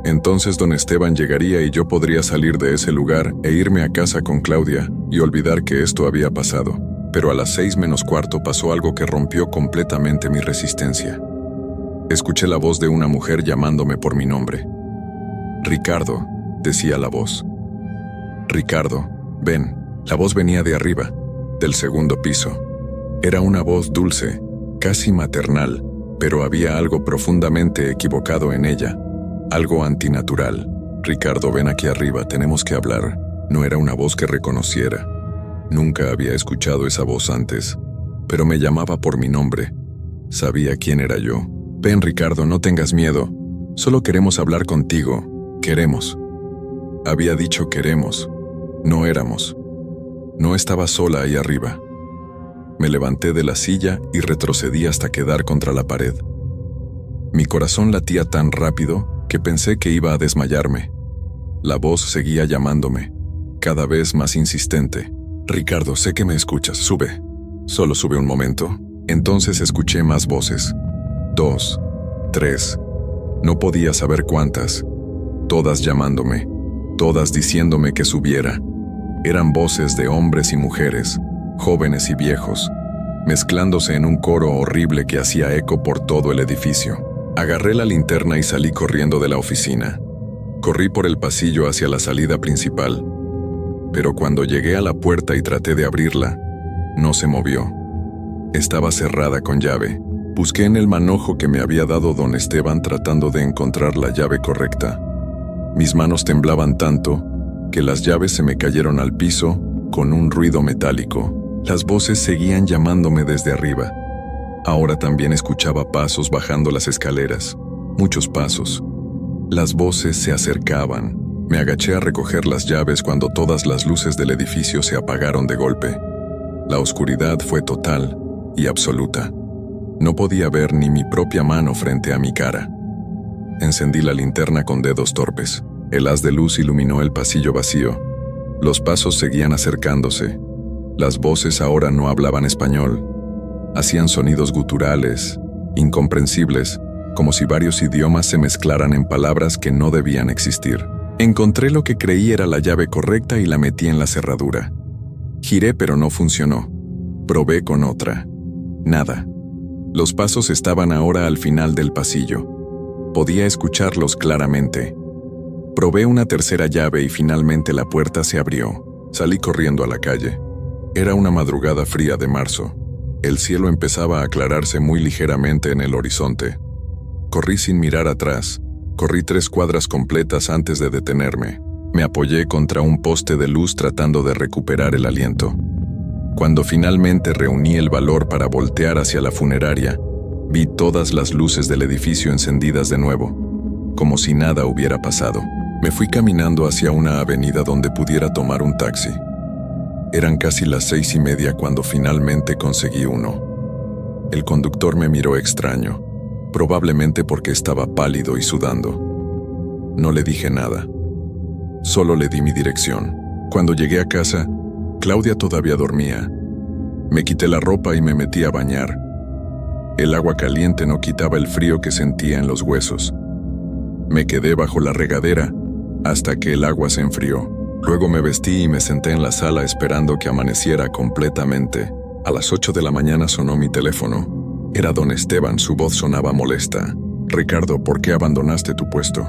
Entonces don Esteban llegaría y yo podría salir de ese lugar e irme a casa con Claudia y olvidar que esto había pasado. Pero a las 6 menos cuarto pasó algo que rompió completamente mi resistencia. Escuché la voz de una mujer llamándome por mi nombre. Ricardo, decía la voz. Ricardo, ven. La voz venía de arriba, del segundo piso. Era una voz dulce, casi maternal, pero había algo profundamente equivocado en ella, algo antinatural. Ricardo, ven aquí arriba, tenemos que hablar. No era una voz que reconociera. Nunca había escuchado esa voz antes, pero me llamaba por mi nombre. Sabía quién era yo. Ven, Ricardo, no tengas miedo. Solo queremos hablar contigo. Queremos. Había dicho queremos. No éramos. No estaba sola ahí arriba. Me levanté de la silla y retrocedí hasta quedar contra la pared. Mi corazón latía tan rápido que pensé que iba a desmayarme. La voz seguía llamándome, cada vez más insistente. Ricardo, sé que me escuchas, sube. Solo sube un momento. Entonces escuché más voces. 2, 3. No podía saber cuántas. Todas llamándome, todas diciéndome que subiera. Eran voces de hombres y mujeres, jóvenes y viejos, mezclándose en un coro horrible que hacía eco por todo el edificio. Agarré la linterna y salí corriendo de la oficina. Corrí por el pasillo hacia la salida principal, pero cuando llegué a la puerta y traté de abrirla, no se movió. Estaba cerrada con llave. Busqué en el manojo que me había dado don Esteban tratando de encontrar la llave correcta. Mis manos temblaban tanto que las llaves se me cayeron al piso con un ruido metálico. Las voces seguían llamándome desde arriba. Ahora también escuchaba pasos bajando las escaleras. Muchos pasos. Las voces se acercaban. Me agaché a recoger las llaves cuando todas las luces del edificio se apagaron de golpe. La oscuridad fue total y absoluta. No podía ver ni mi propia mano frente a mi cara. Encendí la linterna con dedos torpes. El haz de luz iluminó el pasillo vacío. Los pasos seguían acercándose. Las voces ahora no hablaban español. Hacían sonidos guturales, incomprensibles, como si varios idiomas se mezclaran en palabras que no debían existir. Encontré lo que creí era la llave correcta y la metí en la cerradura. Giré, pero no funcionó. Probé con otra. Nada. Los pasos estaban ahora al final del pasillo. Podía escucharlos claramente. Probé una tercera llave y finalmente la puerta se abrió. Salí corriendo a la calle. Era una madrugada fría de marzo. El cielo empezaba a aclararse muy ligeramente en el horizonte. Corrí sin mirar atrás. Corrí 3 cuadras completas antes de detenerme. Me apoyé contra un poste de luz tratando de recuperar el aliento. Cuando finalmente reuní el valor para voltear hacia la funeraria, vi todas las luces del edificio encendidas de nuevo, como si nada hubiera pasado. Me fui caminando hacia una avenida donde pudiera tomar un taxi. Eran casi las 6:30 cuando finalmente conseguí uno. El conductor me miró extraño, probablemente porque estaba pálido y sudando. No le dije nada. Solo le di mi dirección. Cuando llegué a casa, Claudia todavía dormía. Me quité la ropa y me metí a bañar. El agua caliente no quitaba el frío que sentía en los huesos. Me quedé bajo la regadera hasta que el agua se enfrió. Luego me vestí y me senté en la sala esperando que amaneciera completamente. A las 8 de la mañana sonó mi teléfono. Era don Esteban, su voz sonaba molesta. Ricardo, ¿por qué abandonaste tu puesto?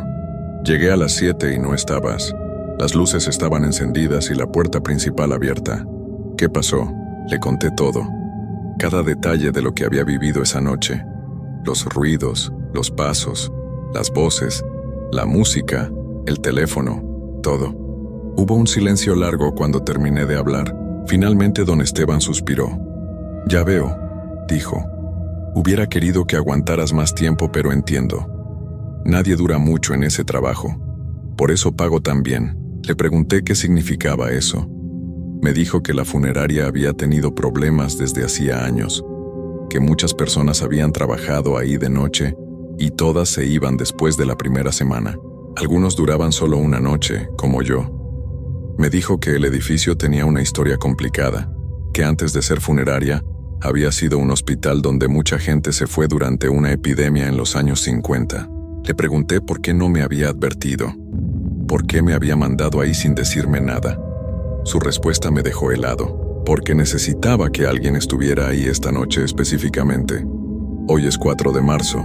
Llegué a las 7 y no estabas. Las luces estaban encendidas y la puerta principal abierta. ¿Qué pasó? Le conté todo. Cada detalle de lo que había vivido esa noche. Los ruidos, los pasos, las voces, la música, el teléfono, todo. Hubo un silencio largo cuando terminé de hablar. Finalmente don Esteban suspiró. Ya veo, dijo. Hubiera querido que aguantaras más tiempo, pero entiendo. Nadie dura mucho en ese trabajo. Por eso pago tan bien. Le pregunté qué significaba eso. Me dijo que la funeraria había tenido problemas desde hacía años, que muchas personas habían trabajado ahí de noche y todas se iban después de la primera semana. Algunos duraban solo una noche, como yo. Me dijo que el edificio tenía una historia complicada, que antes de ser funeraria, había sido un hospital donde mucha gente se fue durante una epidemia en los años 50. Le pregunté por qué no me había advertido. ¿Por qué me había mandado ahí sin decirme nada? Su respuesta me dejó helado, porque necesitaba que alguien estuviera ahí esta noche específicamente. Hoy es 4 de marzo,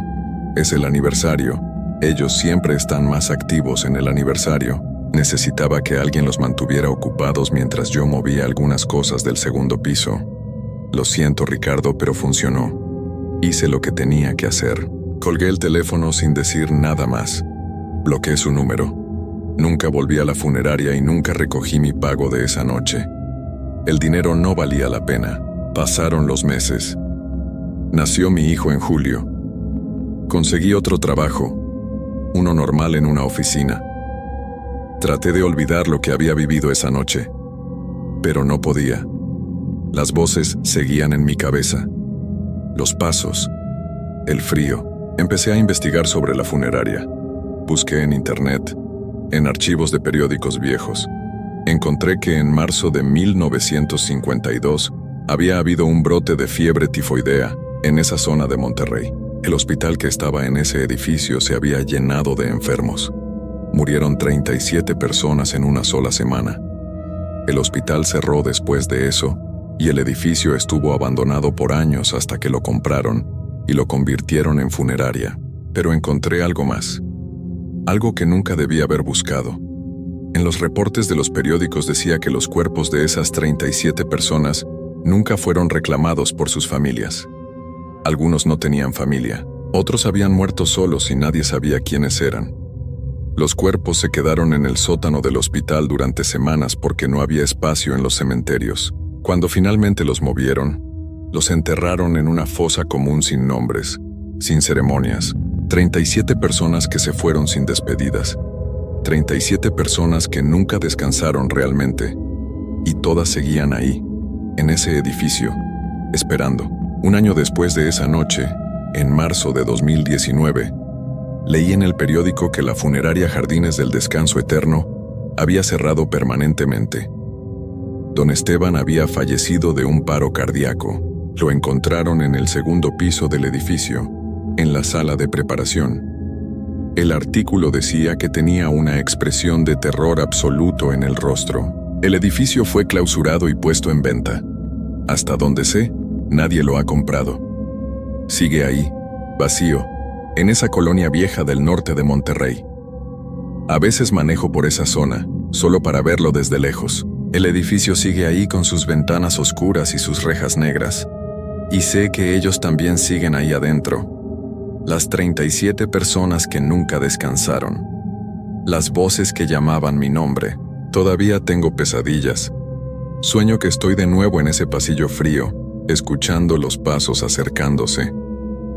es el aniversario, Ellos siempre están más activos en el aniversario. Necesitaba que alguien los mantuviera ocupados mientras yo movía algunas cosas del segundo piso. Lo siento, Ricardo, pero funcionó. Hice lo que tenía que hacer. Colgué el teléfono sin decir nada más. Bloqueé su número. Nunca volví a la funeraria y nunca recogí mi pago de esa noche. El dinero no valía la pena. Pasaron los meses. Nació mi hijo en julio. Conseguí otro trabajo, uno normal en una oficina. Traté de olvidar lo que había vivido esa noche, pero no podía. Las voces seguían en mi cabeza. Los pasos, el frío. Empecé a investigar sobre la funeraria. Busqué en internet, en archivos de periódicos viejos. Encontré que en marzo de 1952 había habido un brote de fiebre tifoidea en esa zona de Monterrey. El hospital que estaba en ese edificio se había llenado de enfermos. Murieron 37 personas en una sola semana. El hospital cerró después de eso y el edificio estuvo abandonado por años hasta que lo compraron y lo convirtieron en funeraria. Pero encontré algo más. Algo que nunca debía haber buscado. En los reportes de los periódicos decía que los cuerpos de esas 37 personas nunca fueron reclamados por sus familias. Algunos no tenían familia, otros habían muerto solos y nadie sabía quiénes eran. Los cuerpos se quedaron en el sótano del hospital durante semanas porque no había espacio en los cementerios. Cuando finalmente los movieron, los enterraron en una fosa común sin nombres, sin ceremonias. 37 personas que se fueron sin despedidas. 37 personas que nunca descansaron realmente. Y todas seguían ahí, en ese edificio, esperando. Un año después de esa noche, en marzo de 2019, leí en el periódico que la funeraria Jardines del Descanso Eterno había cerrado permanentemente. Don Esteban había fallecido de un paro cardíaco. Lo encontraron en el segundo piso del edificio, en la sala de preparación. El artículo decía que tenía una expresión de terror absoluto en el rostro. El edificio fue clausurado y puesto en venta. Hasta donde sé, nadie lo ha comprado. Sigue ahí, vacío, en esa colonia vieja del norte de Monterrey. A veces manejo por esa zona, solo para verlo desde lejos. El edificio sigue ahí con sus ventanas oscuras y sus rejas negras. Y sé que ellos también siguen ahí adentro. Las 37 personas que nunca descansaron. Las voces que llamaban mi nombre. Todavía tengo pesadillas. Sueño que estoy de nuevo en ese pasillo frío, escuchando los pasos acercándose.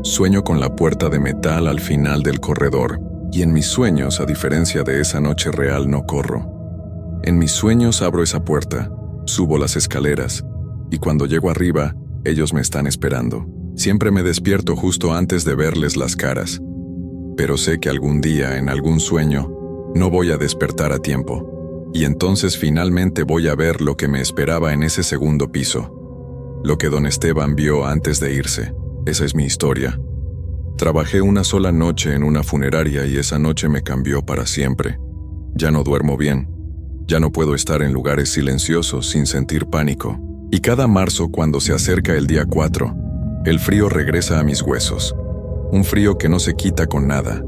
Sueño con la puerta de metal al final del corredor. Y en mis sueños, a diferencia de esa noche real, no corro. En mis sueños abro esa puerta, subo las escaleras, y cuando llego arriba, ellos me están esperando. Siempre me despierto justo antes de verles las caras. Pero sé que algún día, en algún sueño, no voy a despertar a tiempo. Y entonces finalmente voy a ver lo que me esperaba en ese segundo piso. Lo que don Esteban vio antes de irse. Esa es mi historia. Trabajé una sola noche en una funeraria y esa noche me cambió para siempre. Ya no duermo bien. Ya no puedo estar en lugares silenciosos sin sentir pánico. Y cada marzo, cuando se acerca el día 4, el frío regresa a mis huesos. Un frío que no se quita con nada.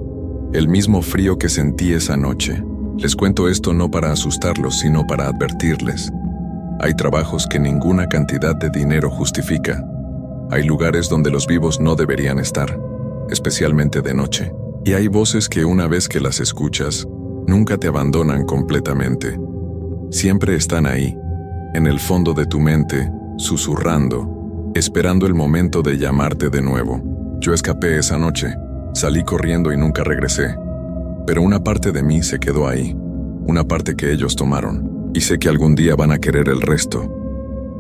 El mismo frío que sentí esa noche. Les cuento esto no para asustarlos, sino para advertirles. Hay trabajos que ninguna cantidad de dinero justifica. Hay lugares donde los vivos no deberían estar, especialmente de noche. Y hay voces que una vez que las escuchas, nunca te abandonan completamente. Siempre están ahí, en el fondo de tu mente, susurrando, esperando el momento de llamarte de nuevo. Yo escapé esa noche, salí corriendo y nunca regresé. Pero una parte de mí se quedó ahí, una parte que ellos tomaron. Y sé que algún día van a querer el resto.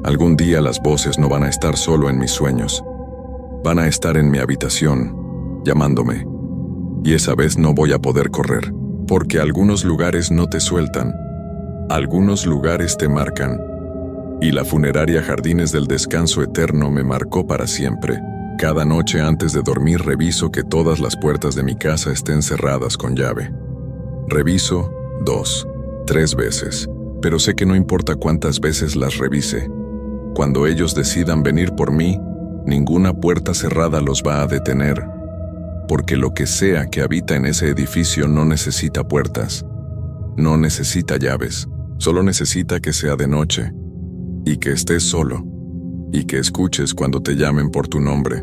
Algún día las voces no van a estar solo en mis sueños. Van a estar en mi habitación, llamándome. Y esa vez no voy a poder correr, porque algunos lugares no te sueltan. Algunos lugares te marcan. Y la funeraria Jardines del Descanso Eterno me marcó para siempre. Cada noche antes de dormir reviso que todas las puertas de mi casa estén cerradas con llave. Reviso 2, 3 veces, pero sé que no importa cuántas veces las revise. Cuando ellos decidan venir por mí, ninguna puerta cerrada los va a detener, porque lo que sea que habita en ese edificio no necesita puertas, no necesita llaves, solo necesita que sea de noche, y que estés solo, y que escuches cuando te llamen por tu nombre.